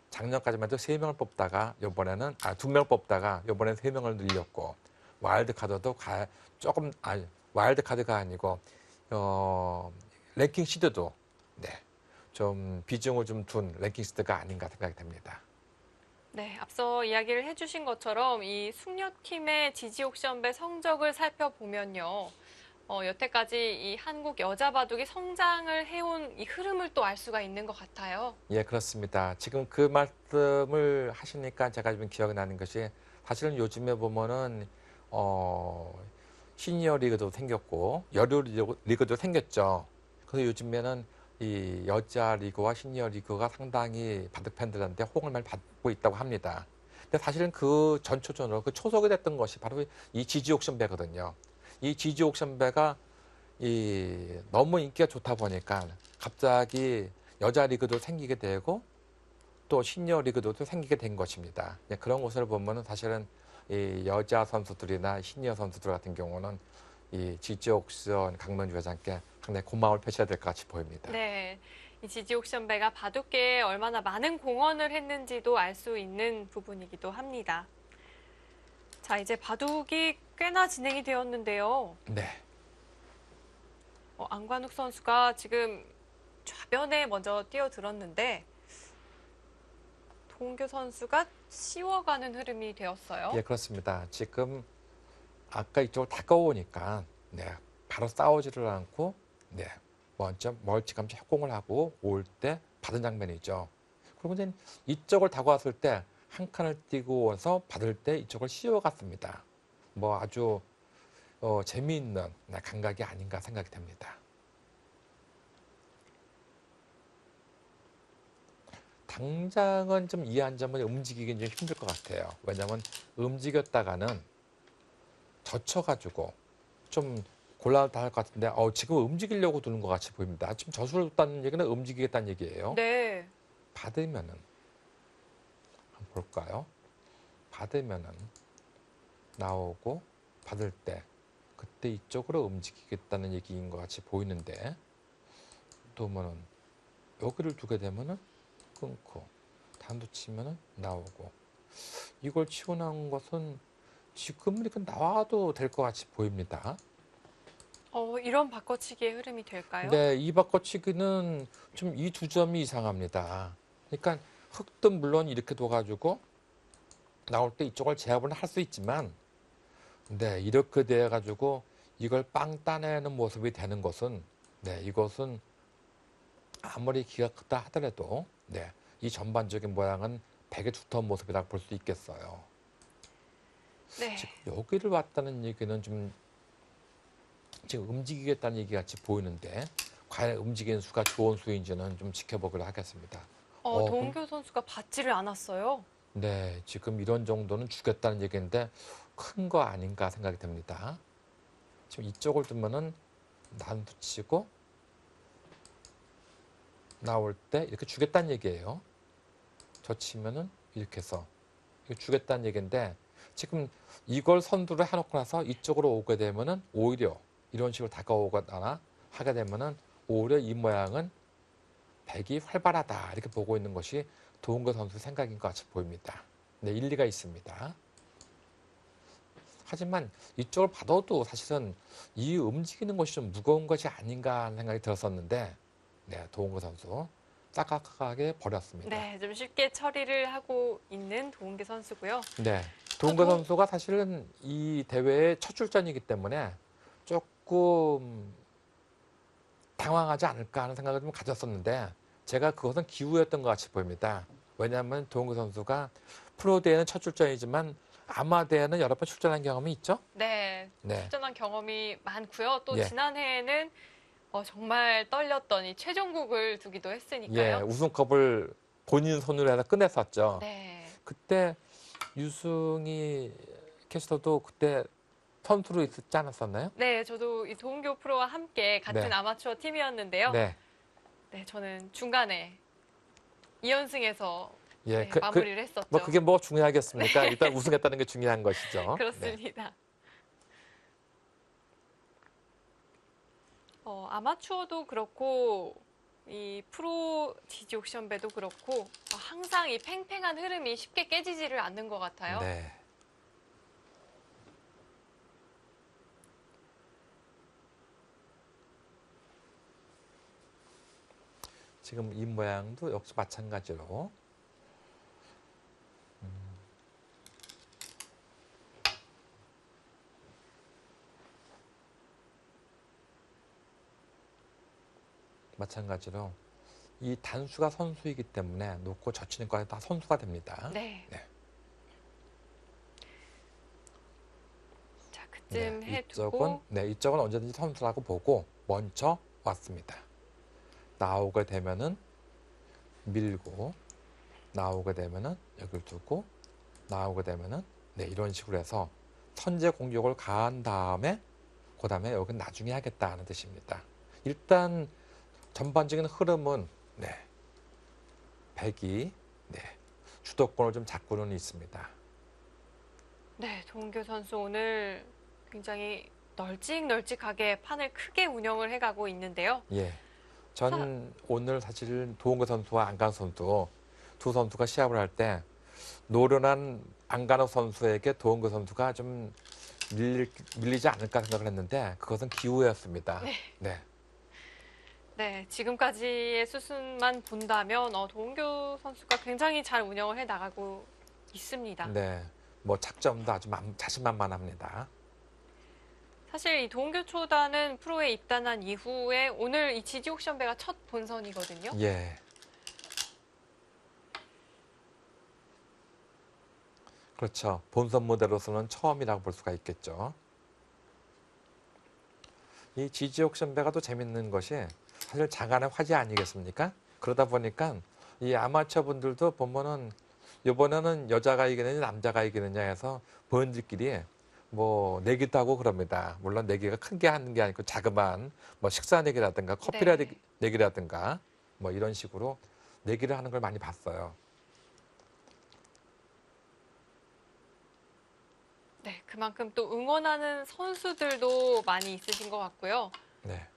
Speaker 2: 작년까지만 해도 3명을 뽑다가 이번에는 2명을 뽑다가 이번에는 3명을 늘렸고 와일드 카드도 조금 와일드 카드가 아니고 랭킹 시드도 네, 좀 비중을 좀 둔 랭킹 시드가 아닌가 생각이 됩니다.
Speaker 1: 네, 앞서 이야기를 해주신 것처럼 이 숙녀팀의 지지 옥션배 성적을 살펴보면요. 여태까지 이 한국 여자 바둑이 성장을 해온 이 흐름을 또 알 수가 있는 것 같아요.
Speaker 2: 예, 그렇습니다. 지금 그 말씀을 하시니까 제가 좀 기억이 나는 것이 사실은 요즘에 보면은 시니어 리그도 생겼고 여류 리그도 생겼죠. 그래서 요즘에는 이 여자 리그와 시니어 리그가 상당히 바둑 팬들한테 호응을 많이 받고 있다고 합니다. 근데 사실은 그 전초전으로 그 초석이 됐던 것이 바로 이 지지 옥션배거든요. 이 지지 옥션배가 이 너무 인기가 좋다 보니까 갑자기 여자 리그도 생기게 되고 또 시니어 리그도 생기게 된 것입니다. 그런 것을 보면은 사실은 이 여자 선수들이나 시니어 선수들 같은 경우는 이 지지 옥션 강명주 회장께 상당히 고마움을 표셔야 될 것 같이 보입니다.
Speaker 1: 네, 이 지지 옥션배가 바둑계에 얼마나 많은 공헌을 했는지도 알 수 있는 부분이기도 합니다. 자, 이제 바둑이 꽤나 진행이 되었는데요.
Speaker 2: 네.
Speaker 1: 안관욱 선수가 지금 좌변에 먼저 뛰어들었는데 도은교 선수가 씌워가는 흐름이 되었어요.
Speaker 2: 예, 그렇습니다. 지금 아까 이쪽을 다가오니까 네, 바로 싸우지를 않고 네, 먼저 멀찌감치 협공을 하고 올 때 받은 장면이죠. 그리고 이제 이쪽을 다가왔을 때 한 칸을 띄고 와서 받을 때 이쪽을 씌워갔습니다. 뭐 아주 재미있는 감각이 아닌가 생각이 됩니다. 당장은 좀 이 한 점은 움직이긴 좀 힘들 것 같아요. 왜냐하면 움직였다가는 젖혀가지고 좀 곤란할 것 같은데 지금 움직이려고 두는 것 같이 보입니다. 지금 저수를 뒀다는 얘기는 움직이겠다는 얘기예요.
Speaker 1: 네.
Speaker 2: 받으면은 한번 볼까요? 받으면은 나오고 받을 때 그때 이쪽으로 움직이겠다는 얘기인 것 같이 보이는데 또 뭐는 여기를 두게 되면은 끊고 단도 치면은 나오고 이걸 치고 나온 것은 지금 이렇게 나와도 될 것 같이 보입니다.
Speaker 1: 이런 바꿔치기의 흐름이 될까요?
Speaker 2: 네, 이 바꿔치기는 좀 이 두 점이 이상합니다. 그러니까 흙도 물론 이렇게 둬가지고 나올 때 이쪽을 제압을 할 수 있지만 네, 이렇게 돼가지고 이걸 빵 따내는 모습이 되는 것은 네, 이것은 아무리 기가 크다 하더라도 네, 이 전반적인 모양은 백에 두터운 모습이라고 볼 수 있겠어요.
Speaker 1: 네.
Speaker 2: 지금 여기를 왔다는 얘기는 좀 지금 움직이겠다는 얘기 같이 보이는데 과연 움직이는 수가 좋은 수인지는 좀 지켜보기로 하겠습니다.
Speaker 1: 도은교 선수가 받지를 않았어요.
Speaker 2: 네, 지금 이런 정도는 주겠다는 얘기인데 큰 거 아닌가 생각이 듭니다. 지금 이쪽을 두면은 난붙이고 나올 때 이렇게 주겠다는 얘기예요. 저 치면은 이렇게 해서 이거 주겠다는 얘기인데 지금 이걸 선두를 해놓고 나서 이쪽으로 오게 되면은 오히려 이런 식으로 다가오거나 하게 되면은 오히려 이 모양은 백이 활발하다 이렇게 보고 있는 것이 도은교 선수 생각인 것 같이 보입니다. 네, 일리가 있습니다. 하지만 이쪽을 봐도 사실은 이 움직이는 것이 좀 무거운 것이 아닌가 하는 생각이 들었었는데 네, 도은교 선수 딱딱하게 버렸습니다.
Speaker 1: 네, 좀 쉽게 처리를 하고 있는 도은교 선수고요.
Speaker 2: 네, 도은교 선수가 사실은 이 대회의 첫 출전이기 때문에 조금 당황하지 않을까 하는 생각을 좀 가졌었는데 제가 그것은 기우였던 것 같이 보입니다. 왜냐하면 도은교 선수가 프로 대회는 첫 출전이지만 아마 대회는 여러 번 출전한 경험이 있죠?
Speaker 1: 네,
Speaker 2: 네.
Speaker 1: 출전한 경험이 많고요. 또
Speaker 2: 예.
Speaker 1: 지난해에는 정말 떨렸던 이 최종국을 두기도
Speaker 2: 예,
Speaker 1: 했으니까요.
Speaker 2: 우승컵을 본인 손으로 해서 끝냈었죠.
Speaker 1: 네,
Speaker 2: 그때 유승희 캐스터도 그때 선수로 있었지 않았었나요?
Speaker 1: 네, 저도 이 도은교 프로와 함께 같은
Speaker 2: 네.
Speaker 1: 아마추어 팀이었는데요.
Speaker 2: 네.
Speaker 1: 네, 저는 중간에 2연승에서
Speaker 2: 예,
Speaker 1: 마무리를 했었죠.
Speaker 2: 뭐 그게 뭐 중요하겠습니까? 일단 우승했다는 게 중요한 것이죠. 네.
Speaker 1: 그렇습니다. 아마추어도 그렇고 이 프로 지지 옥션배도 그렇고 항상 이 팽팽한 흐름이 쉽게 깨지지를 않는 것 같아요.
Speaker 2: 네. 지금 이 모양도 역시 마찬가지로 마찬가지로 이 단수가 선수이기 때문에 놓고 젖히는 거에 다 선수가 됩니다.
Speaker 1: 네.
Speaker 2: 네.
Speaker 1: 자, 그쯤
Speaker 2: 네,
Speaker 1: 해두고
Speaker 2: 이쪽은 언제든지 선수라고 보고 먼저 왔습니다. 나오게 되면은 밀고 나오게 되면은 여기를 두고 나오게 되면은 네, 이런 식으로 해서 선제 공격을 가한 다음에 그 다음에 여기는 나중에 하겠다는 뜻입니다. 일단 전반적인 흐름은 네, 백이 네, 주도권을 좀 잡고는 있습니다.
Speaker 1: 네, 도은교 선수 오늘 굉장히 널찍널찍하게 판을 크게 운영을 해가고 있는데요.
Speaker 2: 예, 전 오늘 사실 도은교 선수와 안간호 선수 두 선수가 시합을 할 때 노련한 안간호 선수에게 도은교 선수가 좀 밀리지 않을까 생각을 했는데 그것은 기우였습니다.
Speaker 1: 네.
Speaker 2: 네.
Speaker 1: 네, 지금까지의 수순만 본다면 도은교 선수가 굉장히 잘 운영을 해 나가고 있습니다.
Speaker 2: 네, 뭐 착점도 아주 자신만만합니다.
Speaker 1: 사실 이 도은교 초단은 프로에 입단한 이후에 오늘 이 지지 옥션배가 첫 본선이거든요.
Speaker 2: 예. 그렇죠. 본선 무대로서는 처음이라고 볼 수가 있겠죠. 이 지지 옥션배가 또 재밌는 것이 사실 장안의 화제 아니겠습니까? 그러다 보니까 이 아마추어 분들도 보면은 이번에는 여자가 이기느냐 남자가 이기느냐 해서 본인들끼리 뭐 내기도 하고 그럽니다. 물론 내기가 큰 게 하는 게 아니고 자그마한 뭐 식사 내기라든가 커피
Speaker 1: 네.
Speaker 2: 내기라든가 뭐 이런 식으로 내기를 하는 걸 많이 봤어요.
Speaker 1: 네, 그만큼 또 응원하는 선수들도 많이 있으신 것 같고요.
Speaker 2: 네.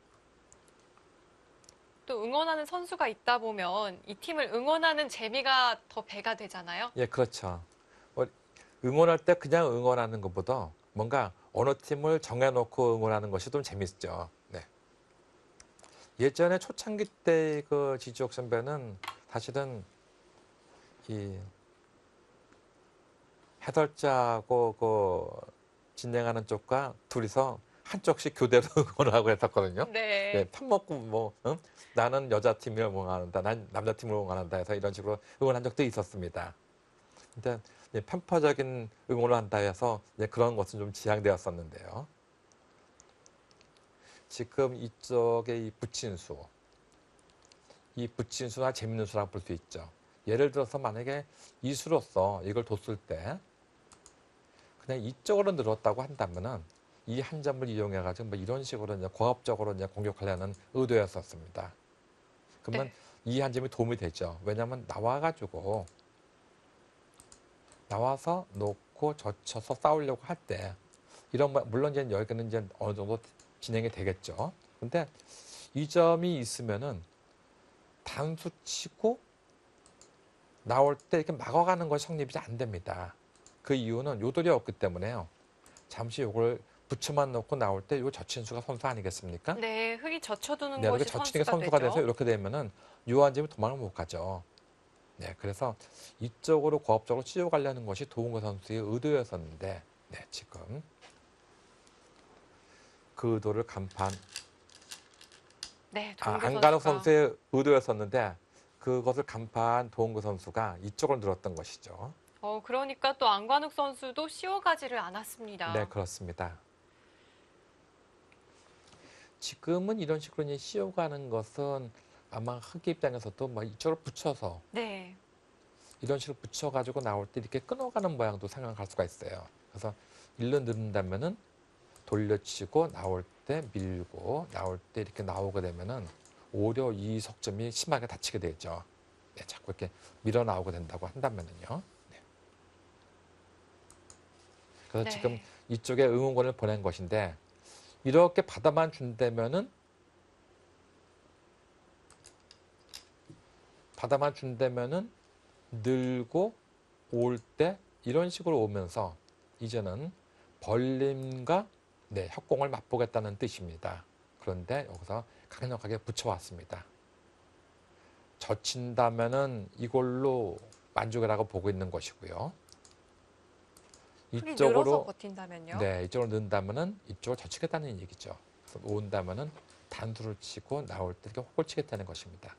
Speaker 1: 또 응원하는 선수가 있다 보면 이 팀을 응원하는 재미가 더 배가 되잖아요.
Speaker 2: 예, 그렇죠. 응원할 때 그냥 응원하는 것보다 뭔가 어느 팀을 정해놓고 응원하는 것이 좀 재밌죠. 네. 예전에 초창기 때 그 지지옥 선배는 사실은 이 해설자하고 그 진행하는 쪽과 둘이서 한쪽씩 교대로 응원을 하고 했었거든요.
Speaker 1: 네.
Speaker 2: 네, 편 먹고 뭐 나는 여자 팀을 응원한다, 난 남자 팀을 응원한다 해서 이런 식으로 응원한 적도 있었습니다. 근데 편파적인 응원을 한다 해서 그런 것은 좀 지양되었었는데요. 지금 이쪽에 이 붙임수, 이 붙임수나 재밌는 수라고 볼 수 있죠. 예를 들어서 만약에 이 수로서 이걸 뒀을 때 그냥 이쪽으로 늘었다고 한다면은 이 한 점을 이용해 가지고 뭐 이런 식으로 이제 고압적으로 이제 공격하려는 의도였었습니다. 그러면
Speaker 1: 네.
Speaker 2: 이 한 점이 도움이 되죠. 왜냐하면 나와서 놓고 젖혀서 싸우려고 할 때 이런 물론 이제 여기는 이제 어느 정도 진행이 되겠죠. 근데 이 점이 있으면은 단수 치고 나올 때 이렇게 막아가는 것이 성립이 안 됩니다. 그 이유는 요돌이 없기 때문에요. 잠시 요걸 붙여만 놓고 나올 때 요 젖힌수가 선수 아니겠습니까?
Speaker 1: 네, 흙이 젖혀두는
Speaker 2: 네, 이렇게
Speaker 1: 것이
Speaker 2: 젖히는 게
Speaker 1: 선수가
Speaker 2: 선수가
Speaker 1: 되죠.
Speaker 2: 돼서 이렇게 되면은 요 한 점이 도망을 못 가죠. 네, 그래서 이쪽으로 고압적으로 치워가려는 것이 도훈거 선수의 의도였었는데, 네, 지금 그 의도를
Speaker 1: 네, 도훈거
Speaker 2: 안간혹
Speaker 1: 선수가
Speaker 2: 선수의 의도였었는데 그것을 간파한 도훈거 선수가 이쪽을 늘었던 것이죠.
Speaker 1: 그러니까 또 안관욱 선수도 씌워가지를 않았습니다.
Speaker 2: 네, 그렇습니다. 지금은 이런 식으로 이제 씌워가는 것은 아마 흑 입장에서도 뭐 이쪽으로 붙여서
Speaker 1: 네.
Speaker 2: 이런 식으로 붙여가지고 나올 때 이렇게 끊어가는 모양도 생각할 수가 있어요. 그래서 일로 넣는다면은 돌려치고 나올 때 밀고 나올 때 이렇게 나오게 되면은 오히려 이 석점이 심하게 다치게 되죠. 네, 자꾸 이렇게 밀어 나오게 된다고 한다면은요. 네. 그래서
Speaker 1: 네.
Speaker 2: 지금 이쪽에 응원권을 보낸 것인데 이렇게 받아만 준다면은 늘고 올 때 이런 식으로 오면서 이제는 벌림과 네, 협공을 맛보겠다는 뜻입니다. 그런데 여기서 강력하게 붙여왔습니다. 젖힌다면은 이걸로 만족이라고 보고 있는 것이고요.
Speaker 1: 흙이 늘어서
Speaker 2: 이쪽으로
Speaker 1: 버틴다면요.
Speaker 2: 네, 이쪽으로 넣는다면은 이쪽을 젖히겠다는 얘기죠. 그래서 온다면은 단수를 치고 나올 때 이렇게 혹을 치겠다는 것입니다.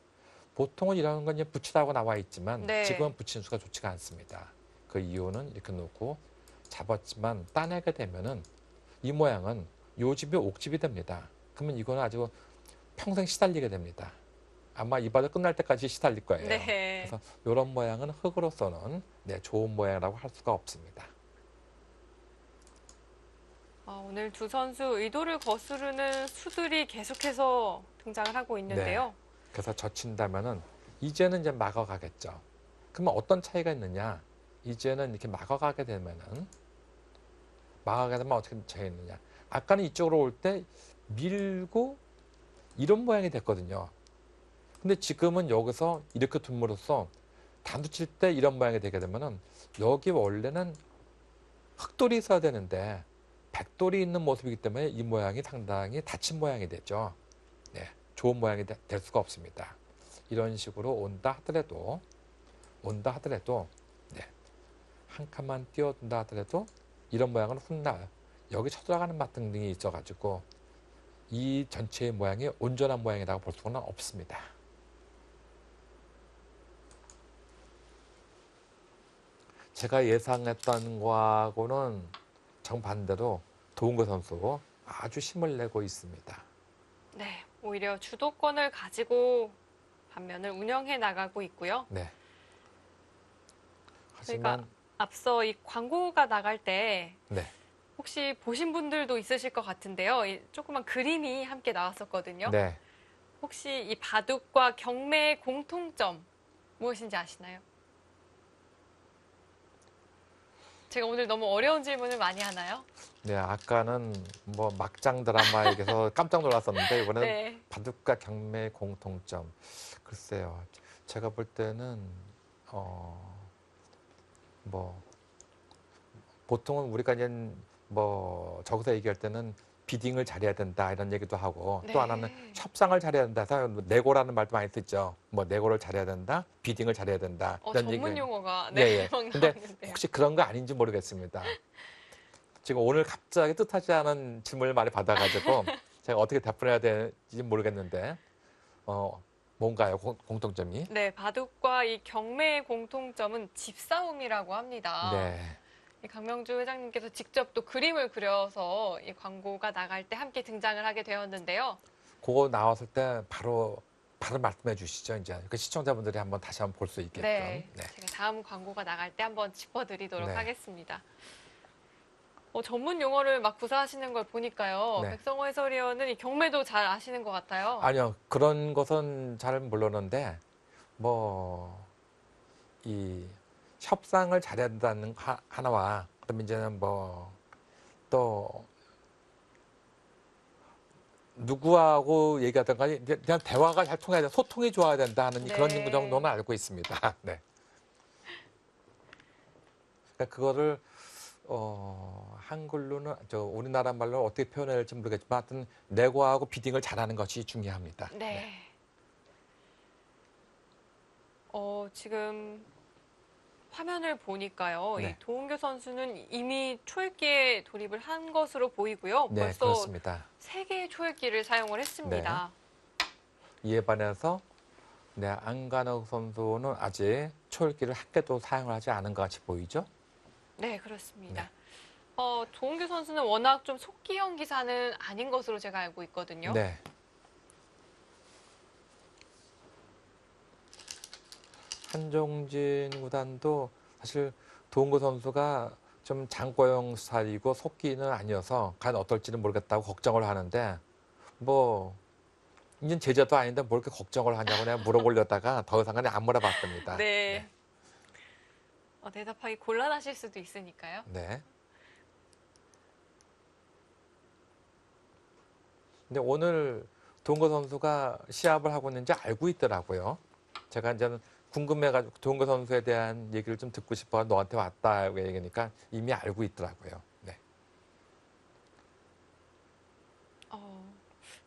Speaker 2: 보통은 이런 건 이제 붙이라고 나와 있지만
Speaker 1: 네.
Speaker 2: 지금은 붙인 수가 좋지가 않습니다. 그 이유는 이렇게 놓고 잡았지만 따내게 되면은 이 모양은 요 집이 옥집이 됩니다. 그러면 이거는 아주 평생 시달리게 됩니다. 아마 이 바닥 끝날 때까지 시달릴 거예요.
Speaker 1: 네.
Speaker 2: 그래서 이런 모양은 흙으로서는 네, 좋은 모양이라고 할 수가 없습니다.
Speaker 1: 오늘 두 선수 의도를 거스르는 수들이 계속해서 등장을 하고 있는데요.
Speaker 2: 그래서 젖힌다면은 이제는 이제 막아가겠죠. 그러면 어떤 차이가 있느냐? 이제는 이렇게 막아가게 되면 어떻게 차이가 있느냐? 아까는 이쪽으로 올 때 밀고 이런 모양이 됐거든요. 근데 지금은 여기서 이렇게 둠으로써 단수 칠 때 이런 모양이 되게 되면은 여기 원래는 흑돌이 있어야 되는데 백돌이 있는 모습이기 때문에 이 모양이 상당히 닫힌 모양이 되죠. 네, 좋은 모양이 될 수가 없습니다. 이런 식으로 온다 하더라도 네, 한 칸만 띄워둔다 하더라도 이런 모양은 훗날 여기 쳐들어가는 맛 등등이 있어가지고 이 전체의 모양이 온전한 모양이라고 볼 수는 없습니다. 제가 예상했던 거하고는 정반대로 도훈거 선수 아주 힘을 내고 있습니다.
Speaker 1: 네, 오히려 주도권을 가지고 반면을 운영해 나가고 있고요.
Speaker 2: 네.
Speaker 1: 저희가
Speaker 2: 하지만
Speaker 1: 앞서 이 광고가 나갈 때
Speaker 2: 네.
Speaker 1: 혹시 보신 분들도 있으실 것 같은데요. 이 조그만 그림이 함께 나왔었거든요.
Speaker 2: 네.
Speaker 1: 혹시 이 바둑과 경매의 공통점 무엇인지 아시나요? 제가 오늘 너무 어려운 질문을 많이 하나요?
Speaker 2: 네, 아까는 뭐 막장 드라마에서 깜짝 놀랐었는데 이번에는
Speaker 1: 네.
Speaker 2: 바둑과 경매의 공통점. 글쎄요. 제가 볼 때는 뭐 보통은 우리가 이제 뭐 저기서 얘기할 때는 비딩을 잘해야 된다 이런 얘기도 하고
Speaker 1: 네.
Speaker 2: 또 하나는 협상을 잘해야 된다. 해서 내고라는 말도 많이 쓰죠. 뭐 내고를 잘해야 된다, 비딩을 잘해야 된다 이런
Speaker 1: 전문
Speaker 2: 얘기.
Speaker 1: 용어가
Speaker 2: 예, 예.
Speaker 1: 막
Speaker 2: 근데
Speaker 1: 나오는데요.
Speaker 2: 혹시 그런 거 아닌지 모르겠습니다. 지금 오늘 갑자기 뜻하지 않은 질문을 많이 받아가지고 제가 어떻게 답변해야 될지 모르겠는데 뭔가요 공통점이?
Speaker 1: 네, 바둑과 이 경매의 공통점은 집싸움이라고 합니다.
Speaker 2: 네,
Speaker 1: 이 강명주 회장님께서 직접 또 그림을 그려서 이 광고가 나갈 때 함께 등장을 하게 되었는데요.
Speaker 2: 그거 나왔을 때 바로 말씀해 주시죠. 이제 그 시청자분들이 한번 다시 한번 볼 수 있게끔.
Speaker 1: 네,
Speaker 2: 네.
Speaker 1: 제가 다음 광고가 나갈 때 한번 짚어드리도록
Speaker 2: 네.
Speaker 1: 하겠습니다. 전문 용어를 막 구사하시는 걸 보니까요.
Speaker 2: 네.
Speaker 1: 백성호 해설위원은 이 경매도 잘 아시는 것 같아요.
Speaker 2: 아니요, 그런 것은 잘 모르는데 뭐 이 협상을 잘해야 된다는 하나와 그다음에 이제는 뭐 또 누구하고 얘기하든 간에 그냥 대화가 잘 통해야 돼, 소통이 좋아야 된다 하는
Speaker 1: 네.
Speaker 2: 그런 정도는 알고 있습니다. 네. 그러니까 그거를 한글로는 우리나라 말로 어떻게 표현해야 할지 모르겠지만 하여튼 내고하고 비딩을 잘하는 것이 중요합니다.
Speaker 1: 네. 지금 화면을 보니까요.
Speaker 2: 네.
Speaker 1: 이 도은교 선수는 이미 초읽기에 돌입을 한 것으로 보이고요.
Speaker 2: 네,
Speaker 1: 벌써
Speaker 2: 그렇습니다.
Speaker 1: 3개의 초읽기를 사용을 했습니다.
Speaker 2: 이에 반해서 안간호 선수는 아직 초읽기를 한 개도 사용을 하지 않은 것 같이 보이죠?
Speaker 1: 네, 그렇습니다. 도은교 선수는 워낙 좀 속기형 기사는 아닌 것으로 제가 알고 있거든요.
Speaker 2: 네. 한종진 구단도 사실 도은교 선수가 좀 장고형 스타일이고 속기는 아니어서 과연 어떨지는 모르겠다고 걱정을 하는데 뭐 이제 제자도 아닌데 뭘 이렇게 걱정을 하냐고 내가 물어보려다가 더 이상은 안 물어봤습니다.
Speaker 1: 네. 대답하기 곤란하실 수도 있으니까요.
Speaker 2: 네. 근데 오늘 도은교 선수가 시합을 하고 있는지 알고 있더라고요. 제가 이제는 궁금해가지고 도은교 선수에 대한 얘기를 좀 듣고 싶어 너한테 왔다 얘기니까 이미 알고 있더라고요. 네.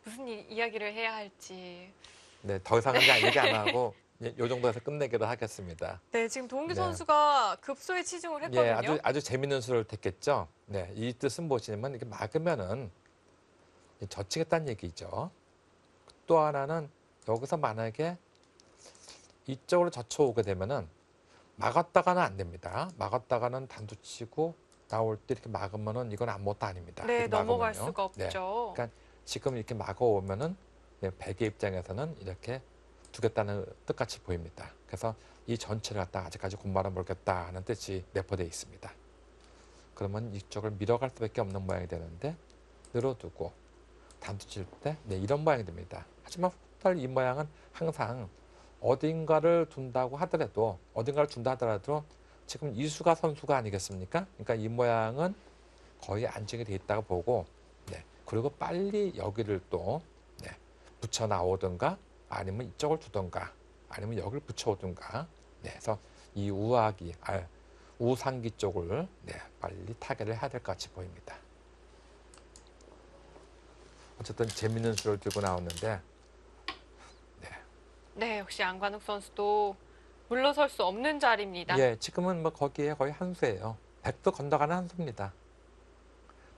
Speaker 1: 무슨 이야기를 해야 할지.
Speaker 2: 네, 더 이상은 그냥 얘기 안 하고 요 정도에서 끝내기로 하겠습니다.
Speaker 1: 네, 지금 도은교
Speaker 2: 네.
Speaker 1: 선수가 급소에 치중을 했거든요.
Speaker 2: 예, 아주 재밌는 수를 택했죠. 네, 이 뜻은 무엇이냐면 이렇게 막으면은 젖히겠다는 얘기죠. 또 하나는 여기서 만약에 이쪽으로 젖혀오게 되면은 막았다가는 안 됩니다. 막았다가는 단수 치고 나올 때 이렇게 막으면은 이건 아무것도 아닙니다.
Speaker 1: 네,
Speaker 2: 이렇게
Speaker 1: 넘어갈
Speaker 2: 막으면요.
Speaker 1: 수가 없죠.
Speaker 2: 네, 그러니까 지금 이렇게 막아오면은 백의 입장에서는 이렇게 두겠다는 뜻같이 보입니다. 그래서 이 전체를 갖다 아직까지 곰말아 몰겠다 하는 뜻이 내포되어 있습니다. 그러면 이쪽을 밀어갈 수밖에 없는 모양이 되는데 늘어두고 단수 칠 때 이런 모양이 됩니다. 하지만 토탈 이 모양은 항상 어딘가를 둔다고 하더라도 어딘가를 준다 하더라도 지금 이수가 선수가 아니겠습니까? 그러니까 이 모양은 거의 안정이 돼 있다고 보고 그리고 빨리 여기를 또 붙여 나오든가 아니면 이쪽을 두든가 아니면 여기를 붙여 오든가 그래서 이 우상기 쪽을 빨리 타개를 해야 될 것 같이 보입니다. 어쨌든 재밌는 수를 들고 나왔는데
Speaker 1: 네, 역시 안관욱 선수도 물러설 수 없는 자리입니다.
Speaker 2: 예, 지금은 뭐 거기에 거의 한 수예요. 100도 건너가는 한 수입니다.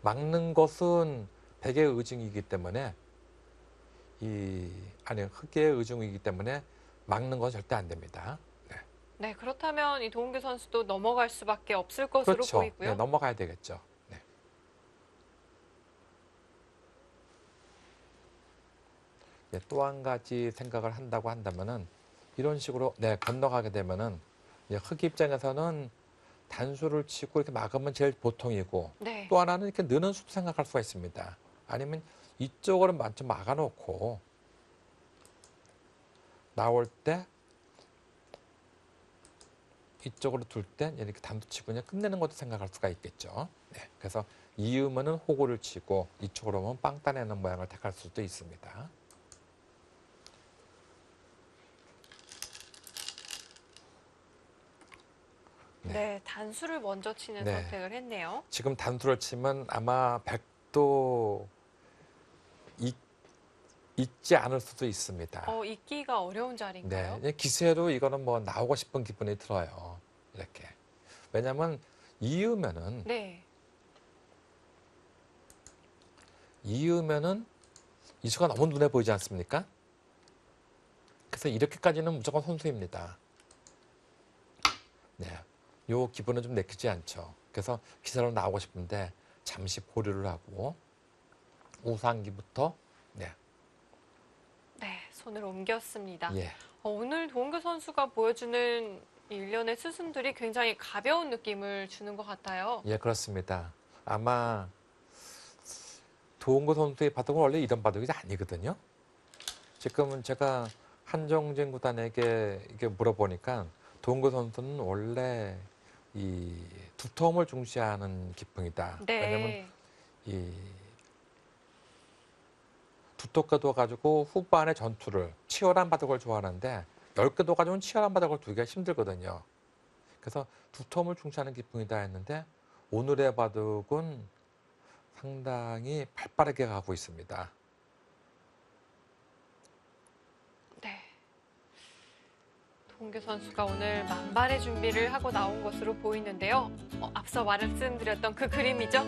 Speaker 2: 막는 것은 100의 의중이기 때문에 흑의 의중이기 때문에 막는 건 절대 안 됩니다.
Speaker 1: 네, 그렇다면 이 도은교 선수도 넘어갈 수밖에 없을 것으로
Speaker 2: 그렇죠.
Speaker 1: 보이고요.
Speaker 2: 네, 넘어가야 되겠죠. 또 한 가지 생각을 한다고 한다면은 이런 식으로 건너가게 되면은 흑 입장에서는 단수를 치고 이렇게 막으면 제일 보통이고
Speaker 1: 네.
Speaker 2: 또 하나는 이렇게 느는 수도 생각할 수가 있습니다. 아니면 이쪽으로 좀 막아놓고 나올 때 이쪽으로 둘 때 이렇게 단수 치고 그냥 끝내는 것도 생각할 수가 있겠죠. 그래서 이으면은 호구를 치고 이쪽으로 오면 빵 따내는 모양을 택할 수도 있습니다.
Speaker 1: 네, 단수를 먼저 치는
Speaker 2: 네.
Speaker 1: 선택을 했네요.
Speaker 2: 지금 단수를 치면 아마 100도 있지 않을 수도 있습니다.
Speaker 1: 잊기가 어려운 자리인가요?
Speaker 2: 네, 기세로 이거는 뭐 나오고 싶은 기분이 들어요. 이렇게. 왜냐하면 이으면은 이수가 너무 눈에 보이지 않습니까? 그래서 이렇게까지는 무조건 선수입니다. 요 기분은 좀 내키지 않죠. 그래서 기사로 나오고 싶은데 잠시 보류를 하고 우상기부터 네,
Speaker 1: 네, 손을 옮겼습니다.
Speaker 2: 예,
Speaker 1: 오늘 도은교 선수가 보여주는 일련의 수순들이 굉장히 가벼운 느낌을 주는 것 같아요.
Speaker 2: 예, 그렇습니다. 아마 도은거 선수의 바둑은 원래 이런 바둑이 아니거든요. 지금은 제가 한정진 구단에게 이게 물어보니까 도은거 선수는 원래 이 두터움을 중시하는 기풍이다. 왜냐면
Speaker 1: 네.
Speaker 2: 이 두텁게 둬가지고 후반에 전투를 치열한 바둑을 좋아하는데 10개 둬가지고는 치열한 바둑을 두기가 힘들거든요. 그래서 두터움을 중시하는 기풍이다 했는데 오늘의 바둑은 상당히 발빠르게 가고 있습니다.
Speaker 1: 네. 도은교 선수가 오늘 만발의 준비를 하고 나온 것으로 보이는데요. 앞서 말씀드렸던 그 그림이죠.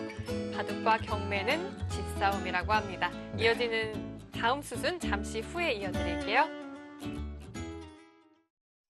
Speaker 1: 바둑과 경매는 집싸움이라고 합니다.
Speaker 2: 네.
Speaker 1: 이어지는 다음 수순 잠시 후에 이어드릴게요.